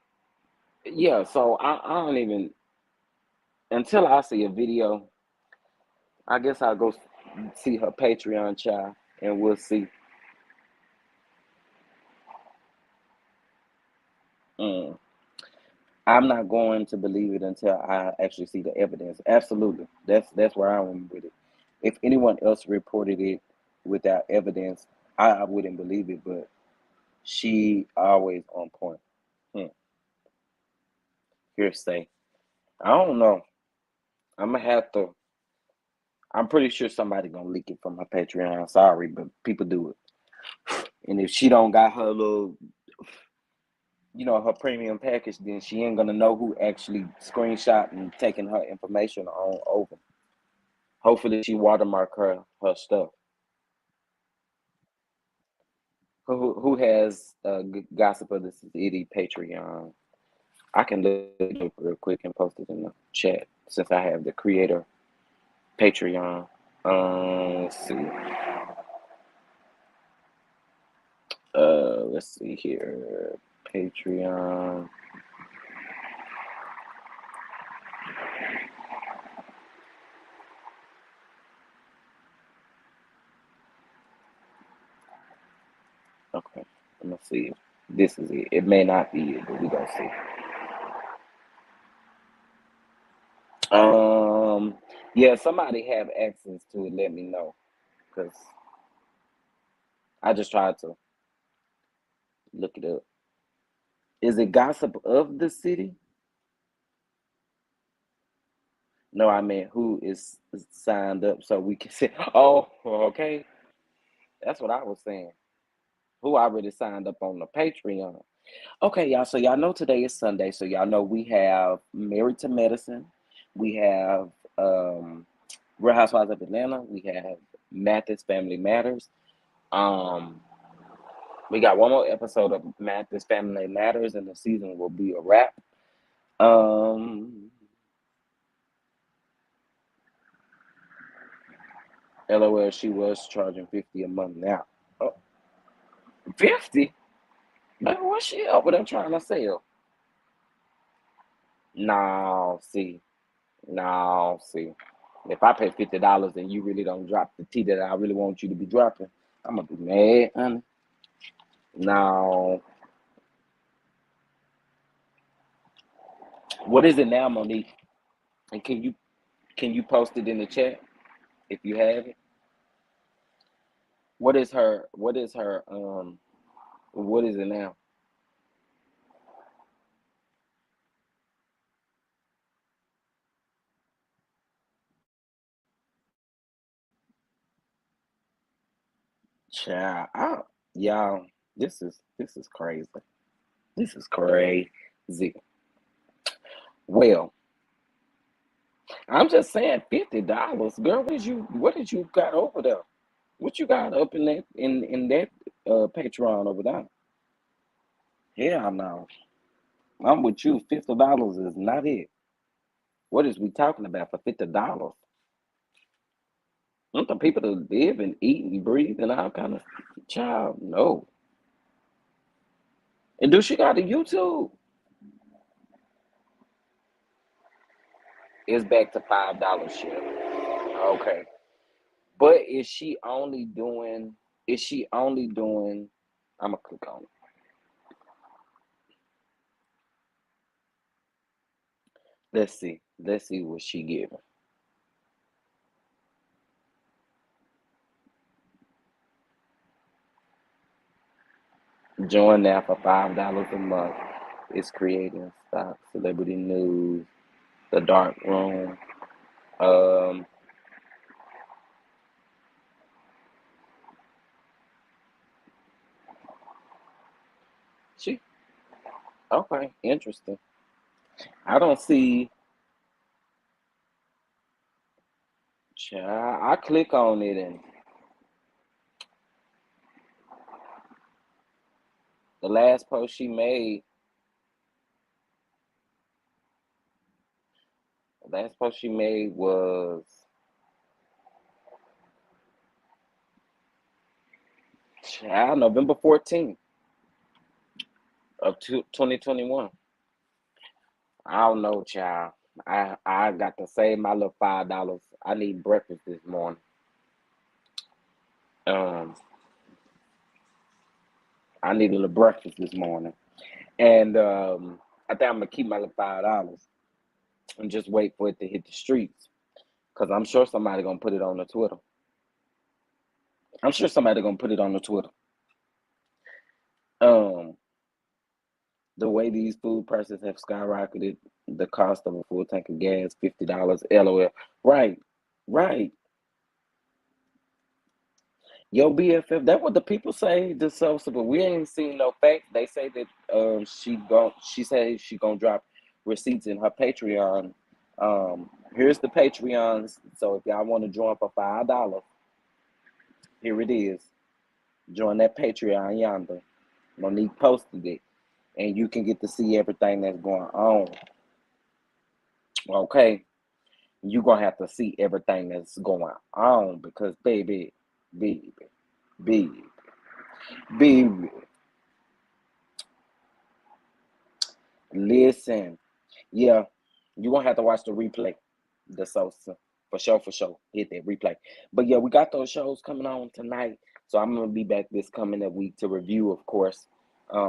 yeah. So I don't even until I see a video. I guess I'll go see her Patreon child, and we'll see. Mm. I'm not going to believe it until I actually see the evidence. Absolutely, that's where I am with it. If anyone else reported it without evidence, I wouldn't believe it. But she always on point. Hmm. Hearsay. I don't know. I'm gonna have to. I'm pretty sure somebody gonna leak it from her Patreon. Sorry, but people do it. And if she don't got her little, her premium package, then she ain't gonna know who actually screenshot and taking her information on over. Hopefully, she watermark her stuff. Who has Gossip of the City Patreon? I can look it up real quick and post it in the chat since I have the creator Patreon. Let's see. Let's see here. Patreon. Okay, let me see if this is it. It may not be it, but we gonna see. Yeah, somebody have access to it. Let me know, cause I just tried to look it up. Is it Gossip of the City? No, I mean who is signed up so we can say. Oh, okay. That's what I was saying. Who already signed up on the Patreon? Okay, y'all. So y'all know today is Sunday. So y'all know we have Married to Medicine. We have Real Housewives of Atlanta. We have Mathis Family Matters. Um, we got one more episode of Mathis Family Matters, and the season will be a wrap. Um, LOL, she was charging 50 a month now. Oh, 50? Man, what's she over there trying to sell? No, see. No, see. If I pay $50 and you really don't drop the tea that I really want you to be dropping, I'm gonna be mad, honey. No. What is it now, Monique? And can you post it in the chat if you have it? What is it now? Child, y'all, this is crazy. This is crazy. Well, I'm just saying $50. Girl, what did you got over there? What you got up in that Patreon over there? Yeah, no. I'm with you. $50 is not it. What is we talking about for $50? Want the people to live and eat and breathe and all kind of child? No. And do she got a YouTube? It's back to $5 share. Okay. But is she only doing? Is she only doing? I'm gonna click on it. Let's see. Let's see what she giving. Join now for $5 a month. It's creating stock, celebrity news, the dark room. Um, she okay, interesting. I don't see. Child, I click on it and the last post she made, the last post she made was child November 14th of 2021. I don't know, child. I got to save my little $5. I need breakfast this morning. Um, I need a little breakfast this morning, and I think I'm gonna keep my little $5 and just wait for it to hit the streets, cause I'm sure somebody gonna put it on the Twitter. I'm sure somebody gonna put it on the Twitter. Um, the way these food prices have skyrocketed, the cost of a full tank of gas, $50. LOL. Right, right. Yo, BFF, that what the people say. Just so, but we ain't seen no facts. They say that she said she gonna drop receipts in her Patreon. Here's the Patreons. So if y'all want to join for $5, here it is. Join that Patreon yonder. Monique posted it, and you can get to see everything that's going on. Okay, you gonna have to see everything that's going on because baby, baby, baby. Listen, yeah, you gonna have to watch the replay. The Sosa for sure. Hit that replay. But yeah, we got those shows coming on tonight. So I'm gonna be back this coming week to review, of course.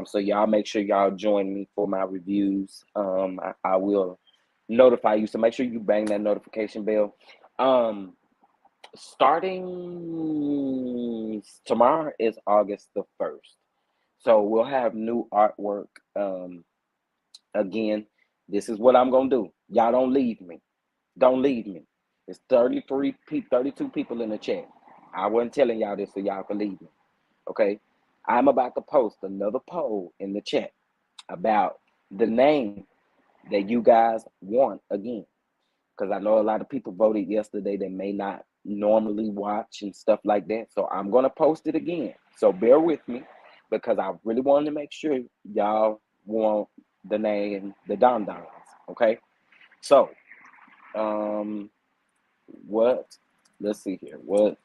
So y'all make sure y'all join me for my reviews. I will notify you. So make sure you bang that notification bell. Starting tomorrow is August the 1st. So we'll have new artwork. Again, this is what I'm gonna do. Y'all don't leave me. Don't leave me. It's 32 people in the chat. I wasn't telling y'all this so y'all can leave me. Okay? I'm about to post another poll in the chat about the name that you guys want again. Because I know a lot of people voted yesterday that may not normally watch and stuff like that. So I'm gonna post it again. So bear with me because I really wanted to make sure y'all want the name, the Don Dons. Okay? So what? Let's see here. What?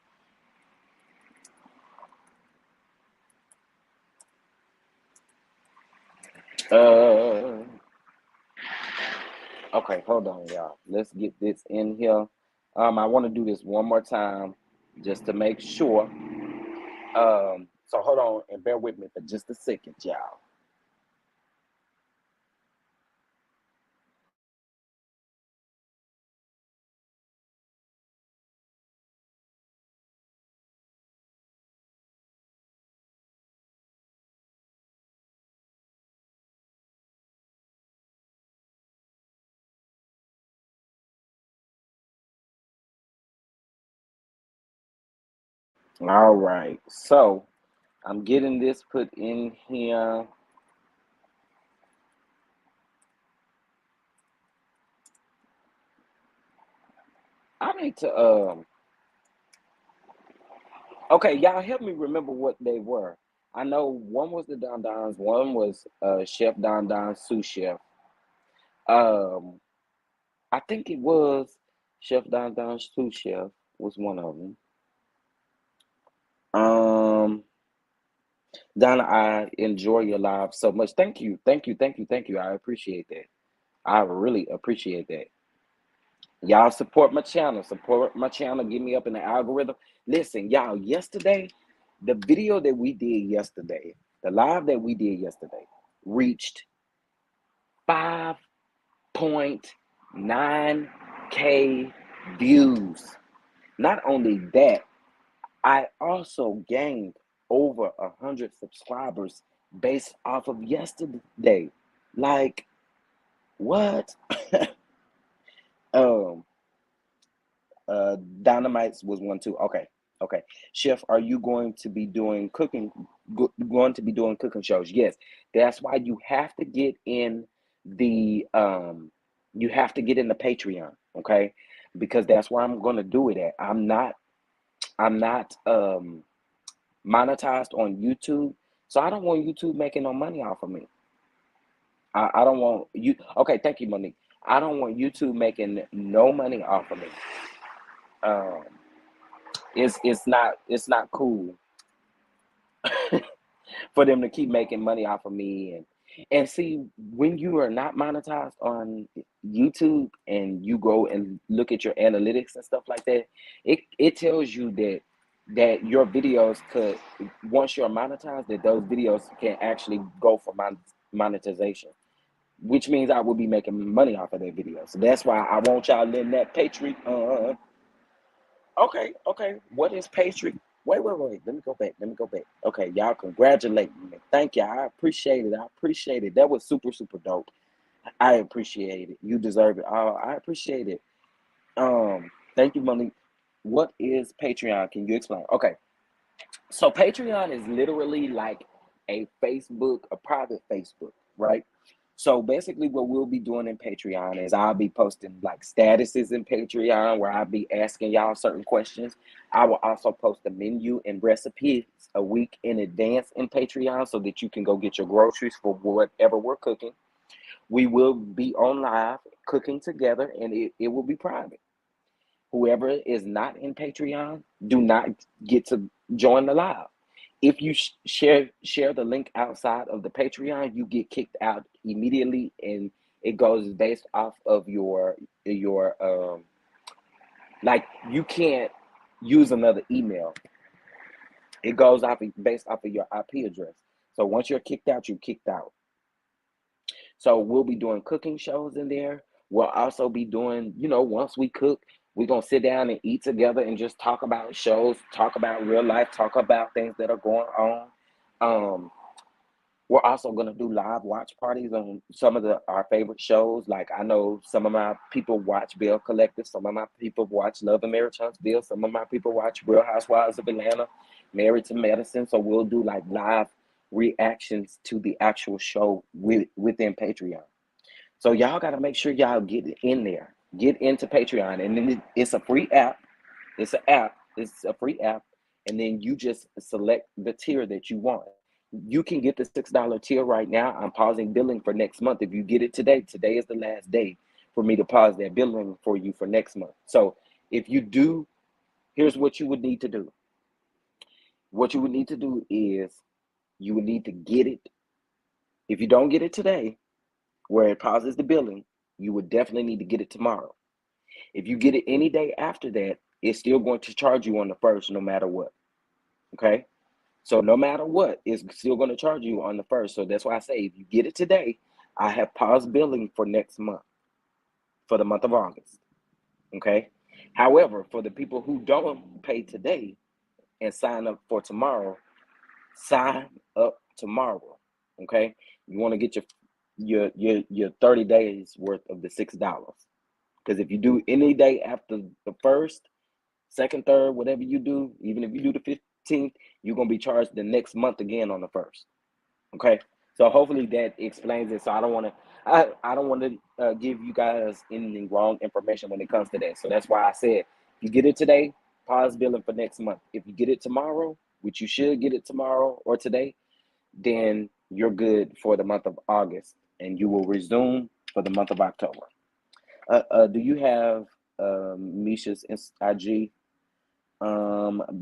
Uh. Okay, hold on, y'all. Let's get this in here. I want to do this one more time, just to make sure. So hold on and bear with me for just a second, y'all. All right. So I'm getting this put in here. I need to Okay, y'all help me remember what they were. I know one was the Don Dons, one was Chef Don Don sous chef. Um, I think it was Chef Don Don sous chef was one of them. Um, Donna, I enjoy your live so much. Thank you, thank you, thank you, thank you. I appreciate that. I really appreciate that. Y'all support my channel. Support my channel. Get me up in the algorithm. Listen, y'all, yesterday, the video that we did yesterday, the live that we did yesterday, reached 5.9K views. Not only that, I also gained over 100 subscribers based off of yesterday. Like, what? um, Dynamites was one too. Okay, okay. Chef, are you going to be doing cooking? Going to be doing cooking shows? Yes. That's why you have to get in the you have to get in the Patreon. Okay, because that's where I'm going to do it at. I'm not monetized on YouTube, so I don't want YouTube making no money off of me. I don't want you. Okay, thank you, Monique. I don't want YouTube making no money off of me. Um, it's not cool for them to keep making money off of me and see when you are not monetized on YouTube and you go and look at your analytics and stuff like that, it tells you that your videos could, once you're monetized, that those videos can actually go for monetization, which means I will be making money off of that video. So that's why I want y'all in that Patreon. Okay, okay. What is Patriot? Wait. Let me go back. Let me go back. Okay, y'all congratulate me. Thank you. I appreciate it. I appreciate it. That was super, super dope. I appreciate it. You deserve it. Oh, I appreciate it. Thank you, Monique. What is Patreon? Can you explain? Okay. So Patreon is literally like a Facebook, a private Facebook, right? So basically what we'll be doing in Patreon is I'll be posting like statuses in Patreon where I'll be asking y'all certain questions. I will also post a menu and recipes a week in advance in Patreon so that you can go get your groceries for whatever we're cooking. We will be on live cooking together and it will be private. Whoever is not in Patreon do not get to join the live. If you share the link outside of the Patreon, you get kicked out immediately, and it goes based off of your like you can't use another email. It goes off based off of your IP address. So once you're kicked out, you're kicked out. So we'll be doing cooking shows in there. We'll also be doing, once we cook, we're going to sit down and eat together and just talk about shows, talk about real life, talk about things that are going on. Um, we're also going to do live watch parties on some of our favorite shows. Like I know some of my people watch Bill Collective. Some of my people watch Love and Marriage Huntsville. Some of my people watch Real Housewives of Atlanta, Married to Medicine. So we'll do like live reactions to the actual show within Patreon. So y'all got to make sure y'all get in there, get into Patreon, and then it's a free app. It's an app. It's a free app, and then you just select the tier that you want. You can get the $6 tier right now. I'm pausing billing for next month. If you get it today, today is the last day for me to pause that billing for you for next month. So if you do, here's what you would need to do. What you would need to do is you would need to get it. If you don't get it today, where it pauses the billing, you would definitely need to get it tomorrow. If you get it any day after that, it's still going to charge you on the first no matter what. Okay? So no matter what, it's still going to charge you on the first. So that's why I say if you get it today, I have paused billing for next month, for the month of August. Okay? However, for the people who don't pay today and sign up for tomorrow, sign up tomorrow. Okay? You want to get your 30 days worth of the $6. Because if you do any day after the first, second, third, whatever you do, even if you do the 15th, you're going to be charged the next month again on the first. Okay? So hopefully that explains it. So I don't want to give you guys any wrong information when it comes to that. So that's why I said, if you get it today, pause billing for next month. If you get it tomorrow, which you should get it tomorrow or today, then you're good for the month of August, and you will resume for the month of October. Do you have Misha's IG?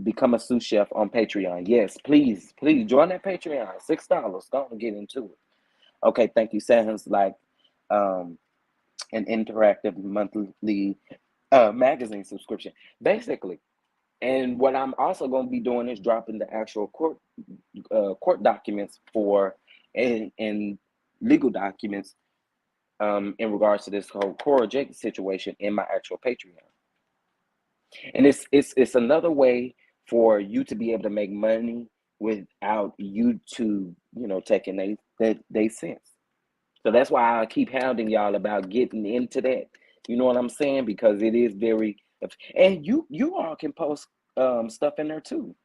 Become a sous chef on Patreon. Yes, please, please join that Patreon. $6. Don't get into it. Okay, thank you. Sounds like an interactive monthly magazine subscription, basically. And what I'm also going to be doing is dropping the actual court documents for and legal documents in regards to this whole Cora Jakes situation in my actual Patreon. And it's another way for you to be able to make money without YouTube, taking they cents. So that's why I keep hounding y'all about getting into that. You know what I'm saying? Because it is very, and you all can post stuff in there too.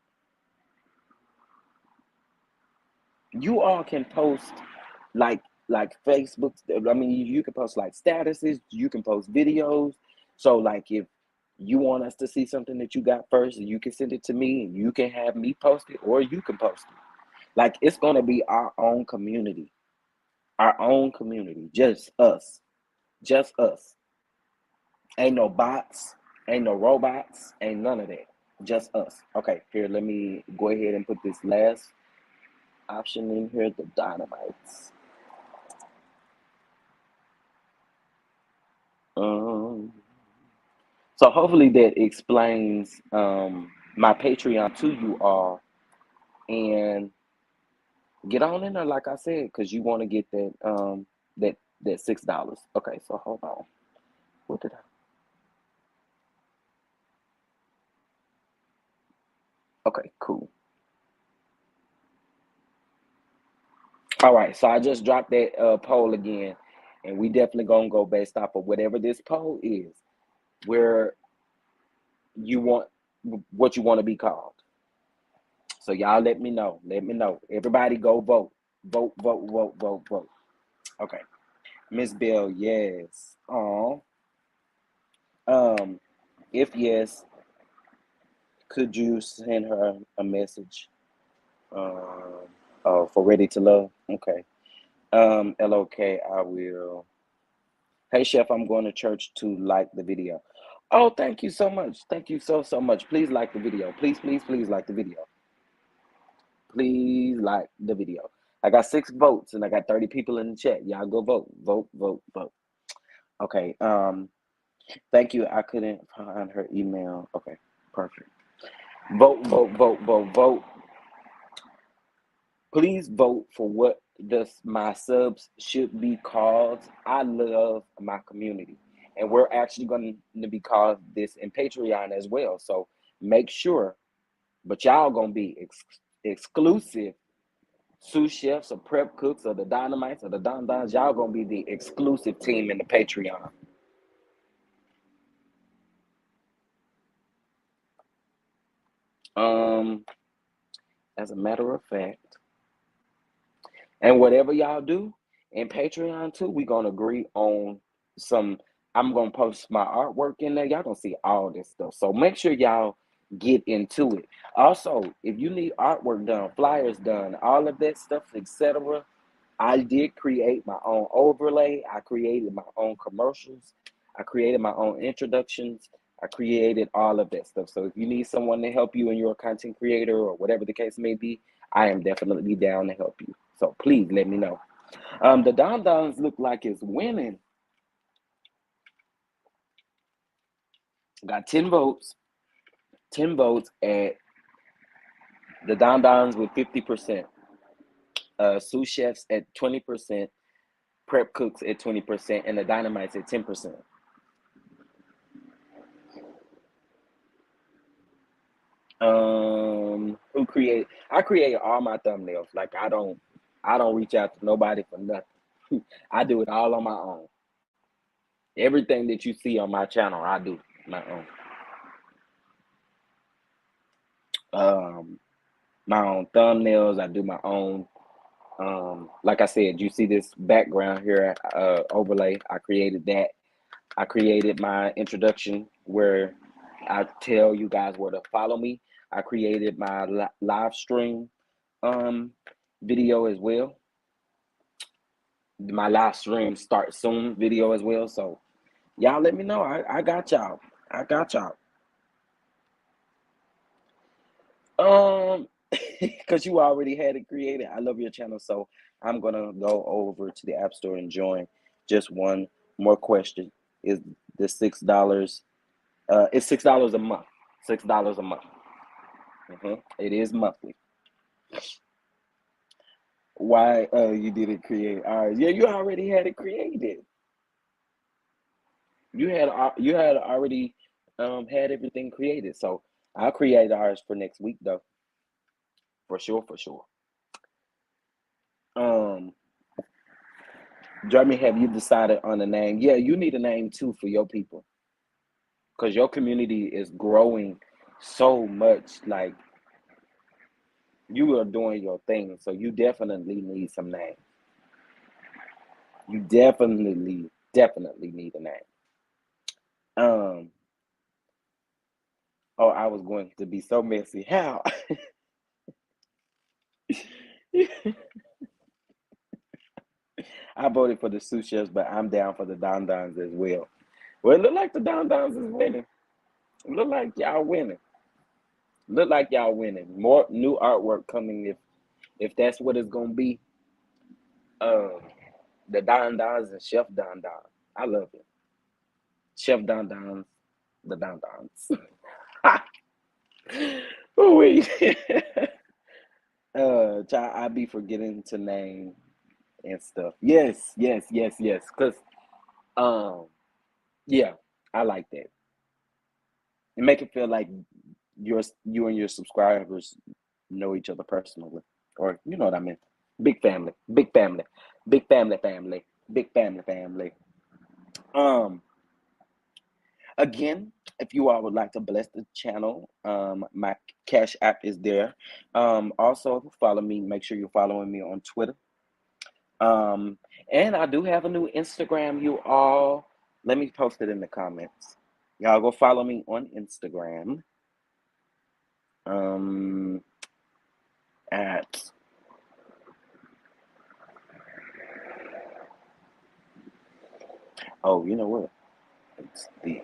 You all can post like Facebook. I mean, you can post like statuses. You can post videos. So like if you want us to see something that you got first, you can send it to me, and you can have me post it, or you can post it. Like it's gonna be our own community, just us, just us. Ain't no bots, ain't no robots, ain't none of that. Just us. Okay, here, let me go ahead and put this last option in here, the dynamites. So hopefully that explains my Patreon to you all, and get on in there, like I said, because you want to get that $6. Okay, so hold on. What did I? Okay, cool. All right, so I just dropped that poll again, and we definitely gonna go based off of whatever this poll is, where you want what you want to be called. So y'all let me know. Let me know. Everybody go vote. Vote, vote, vote, vote, vote. Okay. Miss Bell, yes. If yes, could you send her a message? For Ready to Love? Okay. LOK, I will. Hey, Chef, I'm going to church to like the video. Oh, thank you so much. Thank you so much. Please like the video. Please, please, please like the video. Please like the video. I got 6 votes and I got 30 people in the chat. Y'all go vote. Vote, vote, vote. Okay. Thank you. I couldn't find her email. Okay, perfect. Vote, vote, vote, vote, vote. Please vote for what my subs should be called. I love my community, and we're actually going to be called this in Patreon as well. So make sure, but y'all gonna be exclusive sous chefs or prep cooks or the dynamites or the don-dons. Y'all gonna be the exclusive team in the Patreon. As a matter of fact, and whatever y'all do in Patreon too, we gonna agree on some. I'm gonna post my artwork in there. Y'all gonna see all this stuff. So make sure y'all get into it. Also, if you need artwork done, flyers done, all of that stuff, etc., I did create my own overlay. I created my own commercials. I created my own introductions. I created all of that stuff. So if you need someone to help you and you're a content creator or whatever the case may be, I am definitely down to help you. So please let me know. The Don-Dons look like it's winning. Got 10 votes. 10 votes at the Don-Dons with 50%. Sous chefs at 20%. Prep cooks at 20%. And the Dynamites at 10%. Who created? I create all my thumbnails. Like I don't reach out to nobody for nothing. I do it all on my own. Everything that you see on my channel, I do my own. My own thumbnails. I do my own. Like I said, you see this background here overlay. I created that. I created my introduction where I tell you guys where to follow me. I created my live stream video as well. My live stream starts soon video as well. So y'all let me know. I got y'all. I got y'all. Because you already had it created. I love your channel, so I'm gonna go over to the App Store and join. Just one more question: is the $6? It's $6 a month. $6 a month. It is monthly. Why? You didn't create ours? Yeah, you already had it created. You had already had everything created. So I'll create ours for next week though. For sure, for sure. Jeremy, have you decided on a name? Yeah, you need a name too for your people. Because your community is growing so much. Like you are doing your thing. So you definitely need some names. You definitely need a name. Oh, I was going to be so messy. How? I voted for the sous chefs, but I'm down for the Don Dons as well. Well, it look like the Don Dons is winning. It look like y'all winning. Look like y'all winning. More new artwork coming if that's what it's gonna be. The Don Dons and Chef Don Don. I love it. Chef Don Dons, the Don Dons. Oh wait. Child, I be forgetting to name and stuff. Yes. Cause yeah, I like that. It make it feel like you and your subscribers know each other personally, or you know what I mean. Big family, big family, big family, family, big family, family. Um, Again, if you all would like to bless the channel, my Cash App is there. Also follow me. Make sure you're following me on Twitter. And I do have a new Instagram. You all, let me post it in the comments. Y'all go follow me on Instagram. At you know what? It's the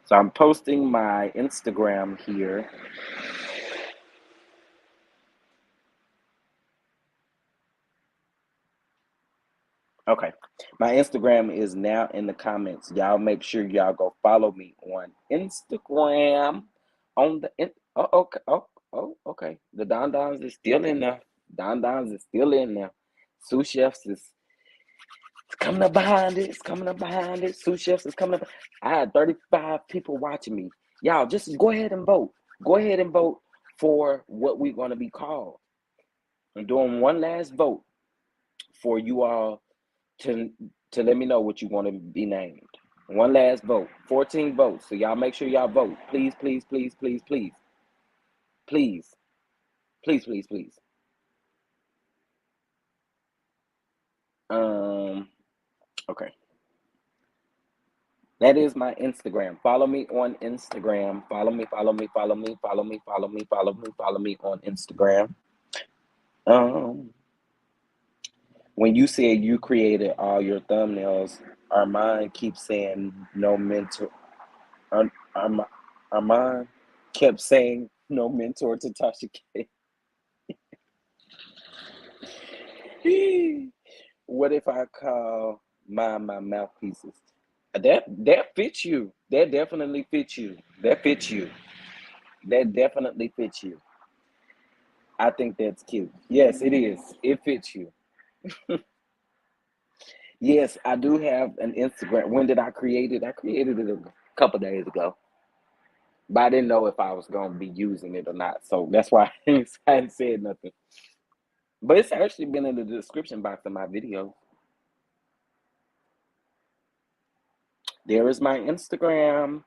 So I'm posting my Instagram here. Okay. My Instagram is now in the comments. Y'all make sure y'all go follow me on Instagram. On the okay. Okay. The Don Dons is still in there. Don Dons is still in there. Sous Chefs is coming up behind it. It's coming up behind it. Sous Chefs is coming up. I had 35 people watching me. Y'all just go ahead and vote. Go ahead and vote for what we're going to be called. I'm doing one last vote for you all to let me know what you want to be named. One last vote. 14 votes. So y'all make sure y'all vote. Please, please, please, please, please. Please. Please, please, please. Okay. That is my Instagram. Follow me on Instagram. Follow me on Instagram. When you said you created all your thumbnails, Armand keeps saying no mentor. Armand kept saying no mentor to Tasha K. What if I call mine my mouthpieces? That fits you. That definitely fits you. That fits you. That definitely fits you. I think that's cute. Yes, it is. It fits you. Yes, I do have an Instagram. When did I create it? I created it a couple days ago. But I didn't know if I was going to be using it or not. So that's why I hadn't said nothing. But it's actually been in the description box of my video. There is my Instagram.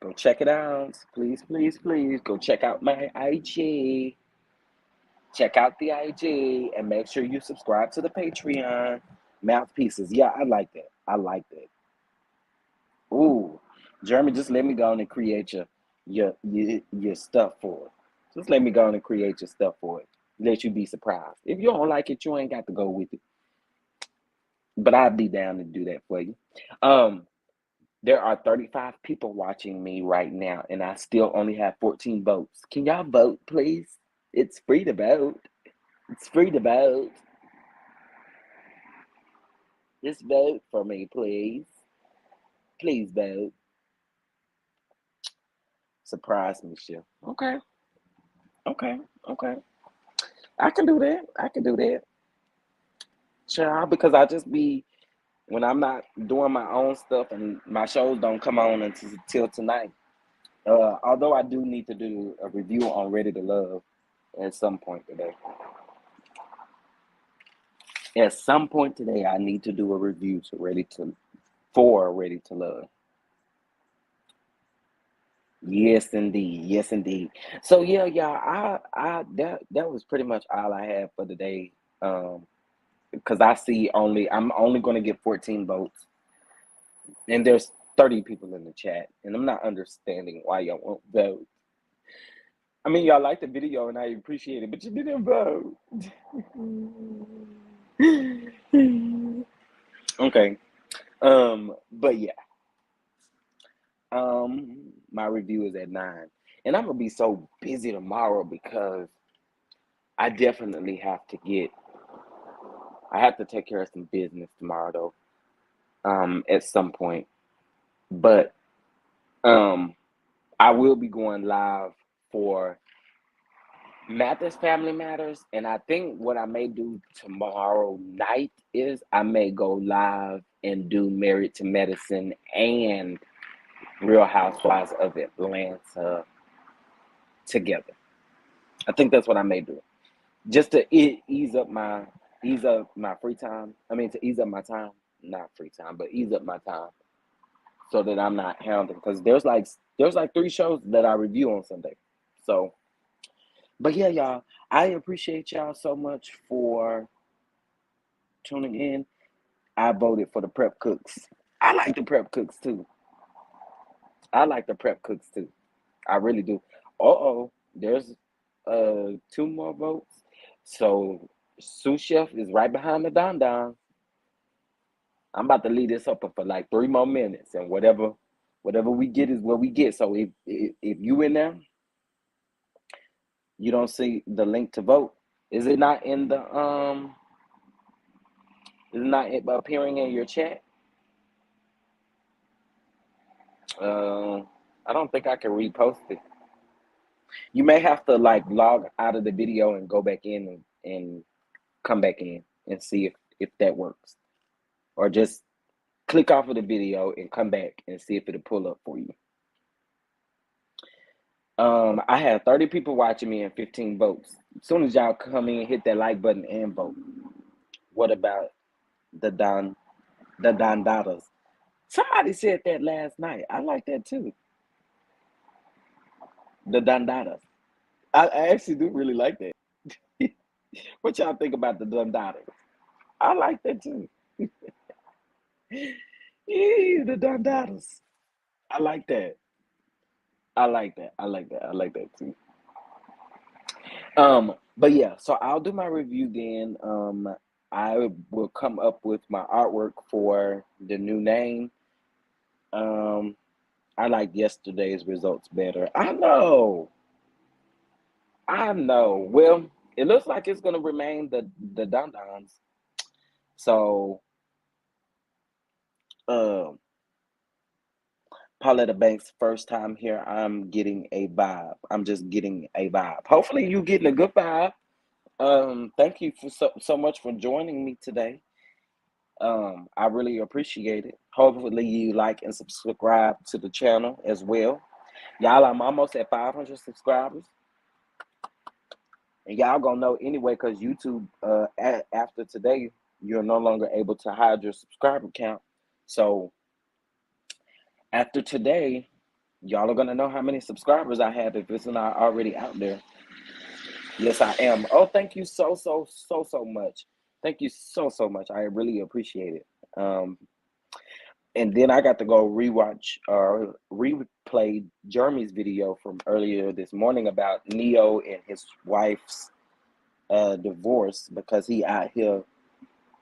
Go check it out. Please, please, please. Go check out my IG. Check out the IG and make sure you subscribe to the Patreon. Mouthpieces. Yeah, I like that. I like that. Ooh. Jeremy, just let me go on and create your stuff for it. Just let me go on and create your stuff for it. let you be surprised. If you don't like it, you ain't got to go with it. But I'd be down to do that for you. There are 35 people watching me right now, and I still only have 14 votes. Can y'all vote, please? It's free to vote. It's free to vote. Just vote for me, please. Please vote. Surprise me, Chef. Okay. Okay. Okay. I can do that. I can do that. Child, because I just be when I'm not doing my own stuff and my shows don't come on until tonight. Although I do need to do a review on Ready to Love at some point today. At some point today, I need to do a review for Ready to Love. Yes, indeed. Yes, indeed. So yeah, y'all, that was pretty much all I had for today. Because I'm only going to get 14 votes, and there's 30 people in the chat, and I'm not understanding why y'all won't vote. I mean, y'all like the video, and I appreciate it, but you didn't vote. Okay. But yeah. My review is at 9. And I'm gonna be so busy tomorrow because I definitely have to take care of some business tomorrow though. At some point. But I will be going live for Mathers Family Matters, and I think what I may do tomorrow night is I may go live and do Married to Medicine and Real Housewives of Atlanta together. I think that's what I may do, just to ease up my free time. I mean, to ease up my time, not free time, but ease up my time, so that I'm not hounding. Because there's like 3 shows that I review on Sunday. So, but yeah, y'all, I appreciate y'all so much for tuning in. I voted for the prep cooks. I like the prep cooks too. I really do. There's 2 more votes. So sous chef is right behind the Don Don. I'm about to leave this up for like 3 more minutes, and whatever we get is what we get. So if you in there, you don't see the link to vote. Is it not in the Is it not appearing in your chat? I don't think I can repost it. You may have to like log out of the video and go back in and come back in and see if that works, or just click off of the video and come back and see if it'll pull up for you. I have 30 people watching me and 15 votes. As soon as y'all come in, hit that like button and vote. What about the Daughters? Somebody said that last night. I like that too. The Daughters. I actually do really like that. What y'all think about the Daughters? I like that too. Yeah, the Daughters. I like that. I like that too. But yeah, so I'll do my review then. I will come up with my artwork for the new name. I like yesterday's results better. I know. Well, it looks like it's gonna remain the Dondons. So, Pauletta Banks, first time here. I'm getting a vibe. I'm just getting a vibe. Hopefully, you getting a good vibe. Thank you for so much for joining me today. I really appreciate it. Hopefully, you like and subscribe to the channel as well. Y'all, I'm almost at 500 subscribers. And y'all gonna know anyway, because YouTube, after today, you're no longer able to hide your subscriber count. So after today, y'all are gonna know how many subscribers I have if it's not already out there. Yes, I am. Oh, thank you so much. Thank you so much. I really appreciate it. And then I got to go replay Jeremy's video from earlier this morning about Neyo and his wife's divorce because he out here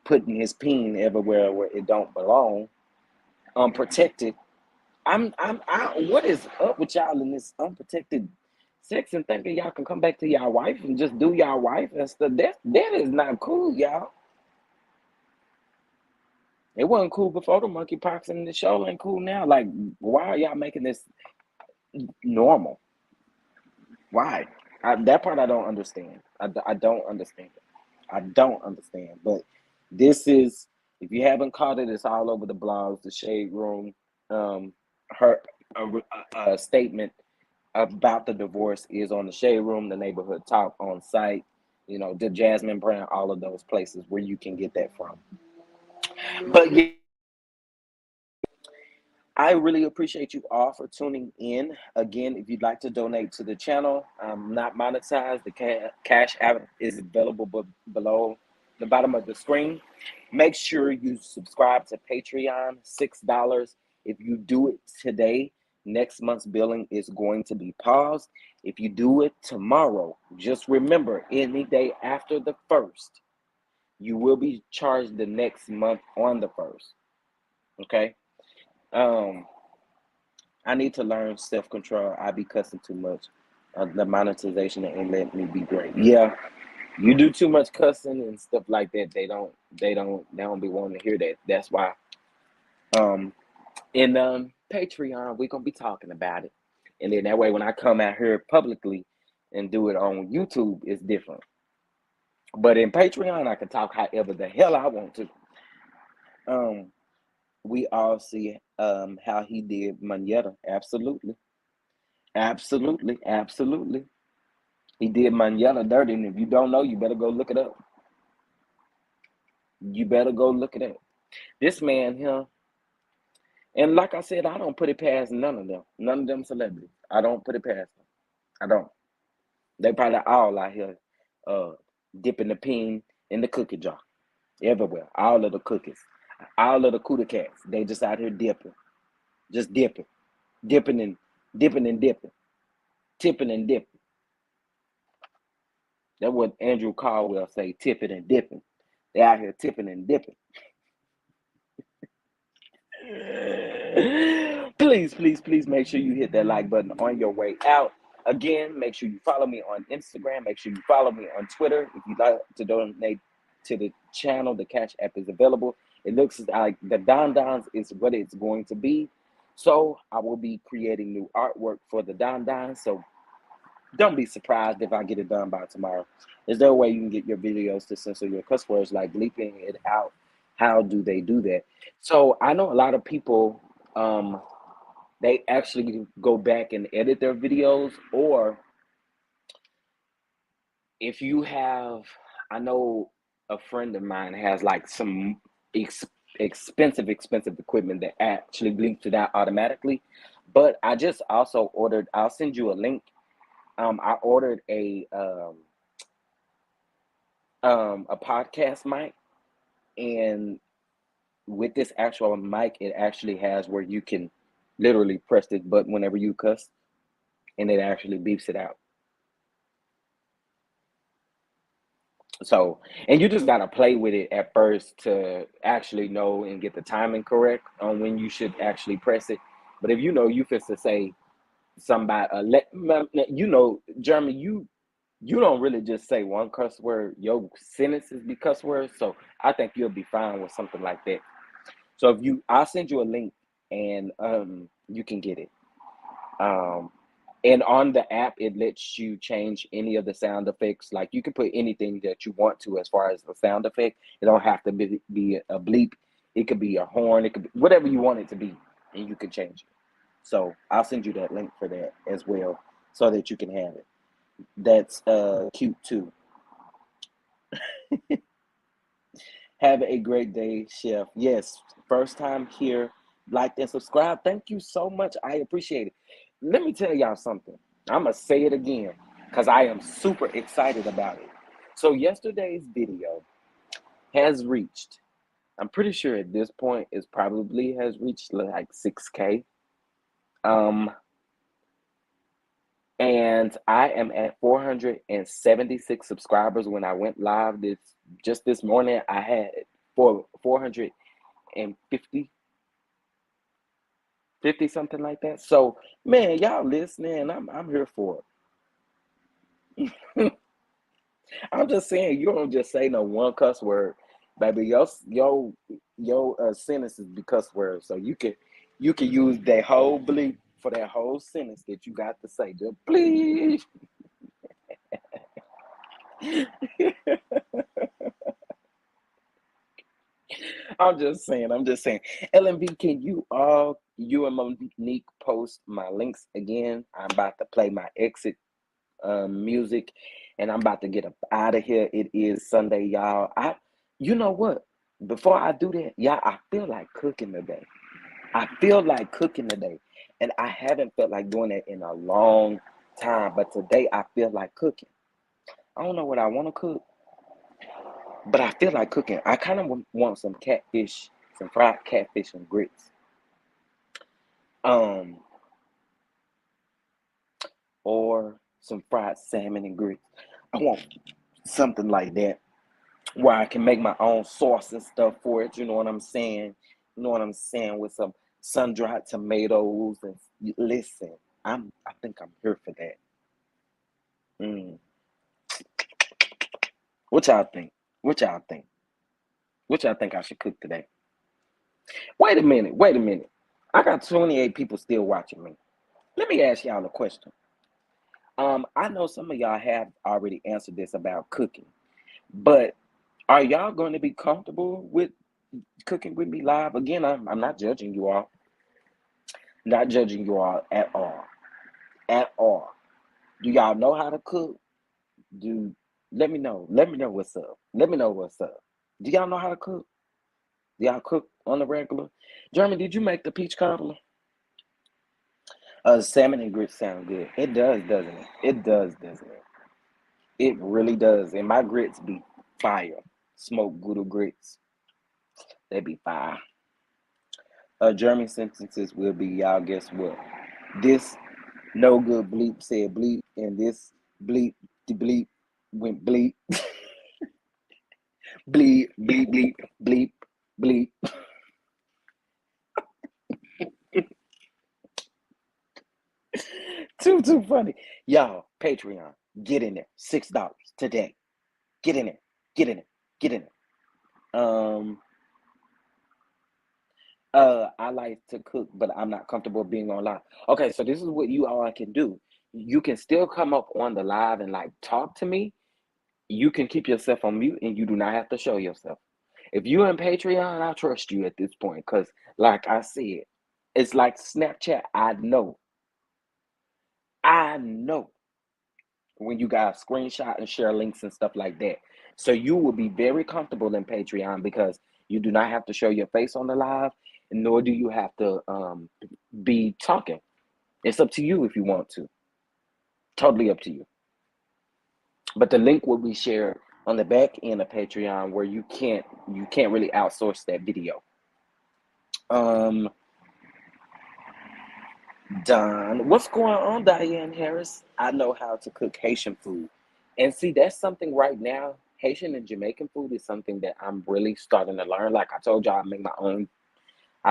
putting his peen everywhere where it don't belong, unprotected. What is up with y'all in this unprotected sex and thinking y'all can come back to y'all wife and just do y'all wife and stuff? That is not cool, y'all. It wasn't cool before the monkeypox, and the show ain't cool now. Like, why are y'all making this normal? Why? That part I don't understand. I don't understand it. I don't understand. But this is, if you haven't caught it, it's all over the blogs, the shade room. Her statement about the divorce is on the shade room, the neighborhood talk on site, the Jasmine brand, all of those places where you can get that from. But yeah, I really appreciate you all for tuning in. Again, if you'd like to donate to the channel, not monetized, the Cash App is available below the bottom of the screen. Make sure you subscribe to Patreon, $6. If you do it today, next month's billing is going to be paused. If you do it tomorrow, just remember, any day after the 1st, you will be charged the next month on the 1st. Okay? I need to learn self-control. I be cussing too much. The monetization ain't letting me be great. Yeah, you do too much cussing and stuff like that. They don't be wanting to hear that. That's why. In Patreon, we're gonna be talking about it, and then that way, when I come out here publicly and do it on YouTube, it's different. But in Patreon, I can talk however the hell I want to. We all see how he did Manetta. Absolutely. He did Manetta dirty, and if you don't know, you better go look it up. You better go look it up. This man here, and like I said, I don't put it past none of them celebrities. I don't put it past them. I don't. They probably all out here dipping the peen in the cookie jar. Everywhere. All of the cookies. All of the cootie cats. They just out here dipping. Just dipping. Dipping and dipping and dipping. Tipping and dipping. That's what Andrew Caldwell say, tipping and dipping. They out here tipping and dipping. Please make sure you hit that like button on your way out. Again, make sure you follow me on Instagram. Make sure you follow me on Twitter. If you'd like to donate to the channel, the Cash App is available. It looks like the Don Dons is what it's going to be. So I will be creating new artwork for the Don Dons. So don't be surprised if I get it done by tomorrow. Is there a way you can get your videos to censor your cuss words, like bleeping it out? How do they do that? So I know a lot of people, they actually go back and edit their videos, or if you have, I know a friend of mine has like some expensive equipment that actually bleeps it out automatically. But I just also ordered, I'll send you a link. I ordered a podcast mic, and with this actual mic, it actually has where you can literally press this button whenever you cuss, and it actually beeps it out. So, and you just gotta play with it at first to actually know and get the timing correct on when you should actually press it. But if you know you fit to say somebody, Jeremy, you don't really just say one cuss word. Your sentences be cuss words, so I think you'll be fine with something like that. So I'll send you a link, and you can get it. And on the app, it lets you change any of the sound effects. Like, you can put anything that you want to as far as the sound effect. It don't have to be a bleep. It could be a horn. It could be whatever you want it to be, and you can change it. So I'll send you that link for that as well, so that you can have it. That's cute too. Have a great day, Chef. Yes, first time here. Like and subscribe. Thank you so much. I appreciate it. Let me tell y'all something. I'm going to say it again because I am super excited about it. So yesterday's video has reached, I'm pretty sure at this point it probably has reached like 6K. And I am at 476 subscribers. When I went live this morning, I had 450 50 something like that. So man, y'all listening, I'm here for it. I'm just saying, you don't just say no one cuss word, baby. Your sentences be cuss words, so you can use that whole bleep for that whole sentence that you got to say. Just please. I'm just saying. LMV, can you and Monique post my links again? I'm about to play my exit music, and I'm about to get up out of here. It is Sunday, y'all. You know what? Before I do that, y'all, I feel like cooking today. And I haven't felt like doing that in a long time. But today, I feel like cooking. I don't know what I want to cook, but I feel like cooking. I kind of want some catfish, some fried catfish and grits. Um, or some fried salmon and grits. I want something like that where I can make my own sauce and stuff for it. You know what I'm saying? With some sun-dried tomatoes and listen. I think I'm here for that. Mm. What y'all think? What y'all think? What y'all think I should cook today? Wait a minute. I got 28 people still watching me. Let me ask y'all a question. I know some of y'all have already answered this about cooking, but are y'all going to be comfortable with cooking with me live? Again, I'm not judging you all. Not judging you all at all. At all. Do y'all know how to cook? Do Let me know. Let me know what's up. Do y'all know how to cook? Do y'all cook on the regular? Jeremy, did you make the peach cobbler? Salmon and grits sound good. It does, doesn't it? It does, doesn't it? It really does. And my grits be fire. Smoked Gouda grits. They be fire. German sentences will be, y'all guess what? This no good bleep said bleep, and this bleep the bleep went bleep. Bleep, bleep, bleep, bleep, bleep. Too funny. Y'all, Patreon, get in there. $6 today. Get in there. Get in there. Get in there. I like to cook, but I'm not comfortable being online. Okay, so this is what you all can do. You can still come up on the live and like talk to me. You can keep yourself on mute and you do not have to show yourself. If you're in Patreon, I trust you at this point because, like I said, it's like Snapchat. I know when you guys screenshot and share links and stuff like that. So you will be very comfortable in Patreon because you do not have to show your face on the live, nor do you have to be talking. It's up to you if you want to. Totally up to you. But the link will be shared on the back end of Patreon where you can't really outsource that video. Don, what's going on, Diane Harris? I know how to cook Haitian food. And see, that's something right now. Haitian and Jamaican food is something that I'm really starting to learn. Like I told y'all, I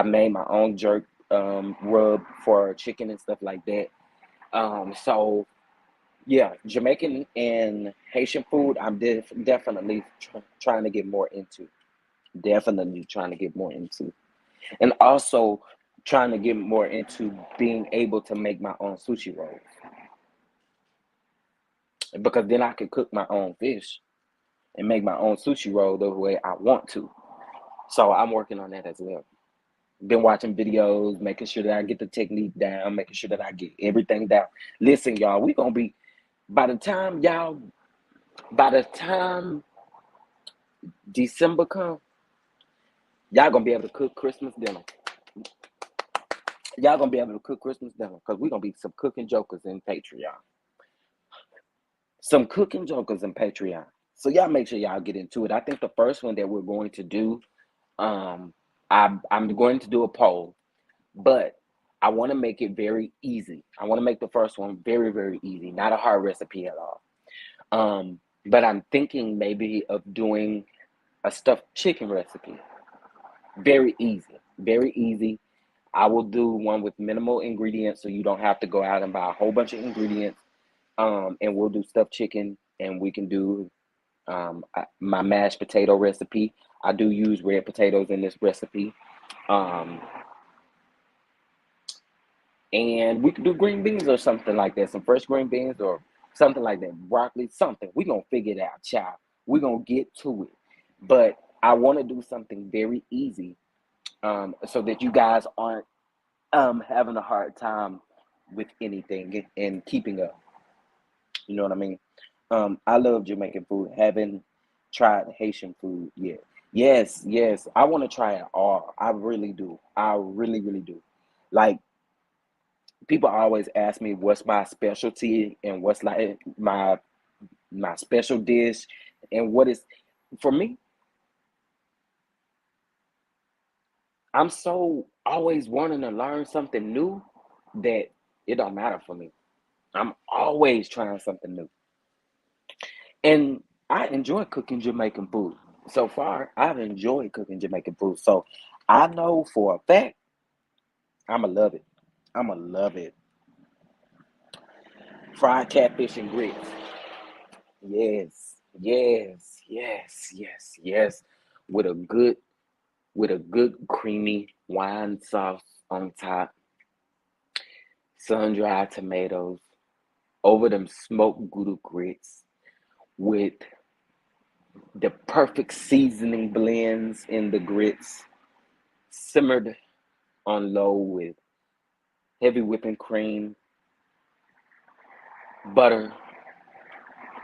made my own jerk rub for chicken and stuff like that. So yeah, Jamaican and Haitian food, I'm definitely trying to get more into. Definitely trying to get more into. And also trying to get more into being able to make my own sushi rolls. Because then I can cook my own fish and make my own sushi roll the way I want to. So I'm working on that as well. Been watching videos, making sure that I get the technique down, making sure that I get everything down. Listen, y'all, we gonna be by the time December come, y'all gonna be able to cook Christmas dinner. Y'all gonna be able to cook Christmas dinner because we're gonna be some cooking jokers in Patreon. Some cooking jokers in Patreon. So y'all make sure y'all get into it. I think the first one that we're going to do, I'm going to do a poll, but I want to make it very easy. I want to make the first one very, very easy, not a hard recipe at all. But I'm thinking maybe of doing a stuffed chicken recipe. Very easy, very easy. I will do one with minimal ingredients so you don't have to go out and buy a whole bunch of ingredients. And we'll do stuffed chicken, and we can do my mashed potato recipe. I do use red potatoes in this recipe. Um, and we could do green beans or something like that, some fresh green beans or something like that, broccoli, something. We're going to figure it out, child. We're going to get to it. But I want to do something very easy so that you guys aren't having a hard time with anything and keeping up. You know what I mean? I love Jamaican food. Haven't tried Haitian food yet. Yes, yes. I want to try it all. I really do. I really, really do. Like, people always ask me what's my specialty and what's like my special dish and what is for me. I'm so always wanting to learn something new that it don't matter for me. I'm always trying something new. And I enjoy cooking Jamaican food. So far, I've enjoyed cooking Jamaican food. So I know for a fact I'ma love it. I'ma love it. Fried catfish and grits. Yes, yes, yes, yes, yes. With a good creamy wine sauce on top, sun-dried tomatoes, over them smoked Gouda grits with the perfect seasoning blends in the grits, simmered on low with heavy whipping cream, butter.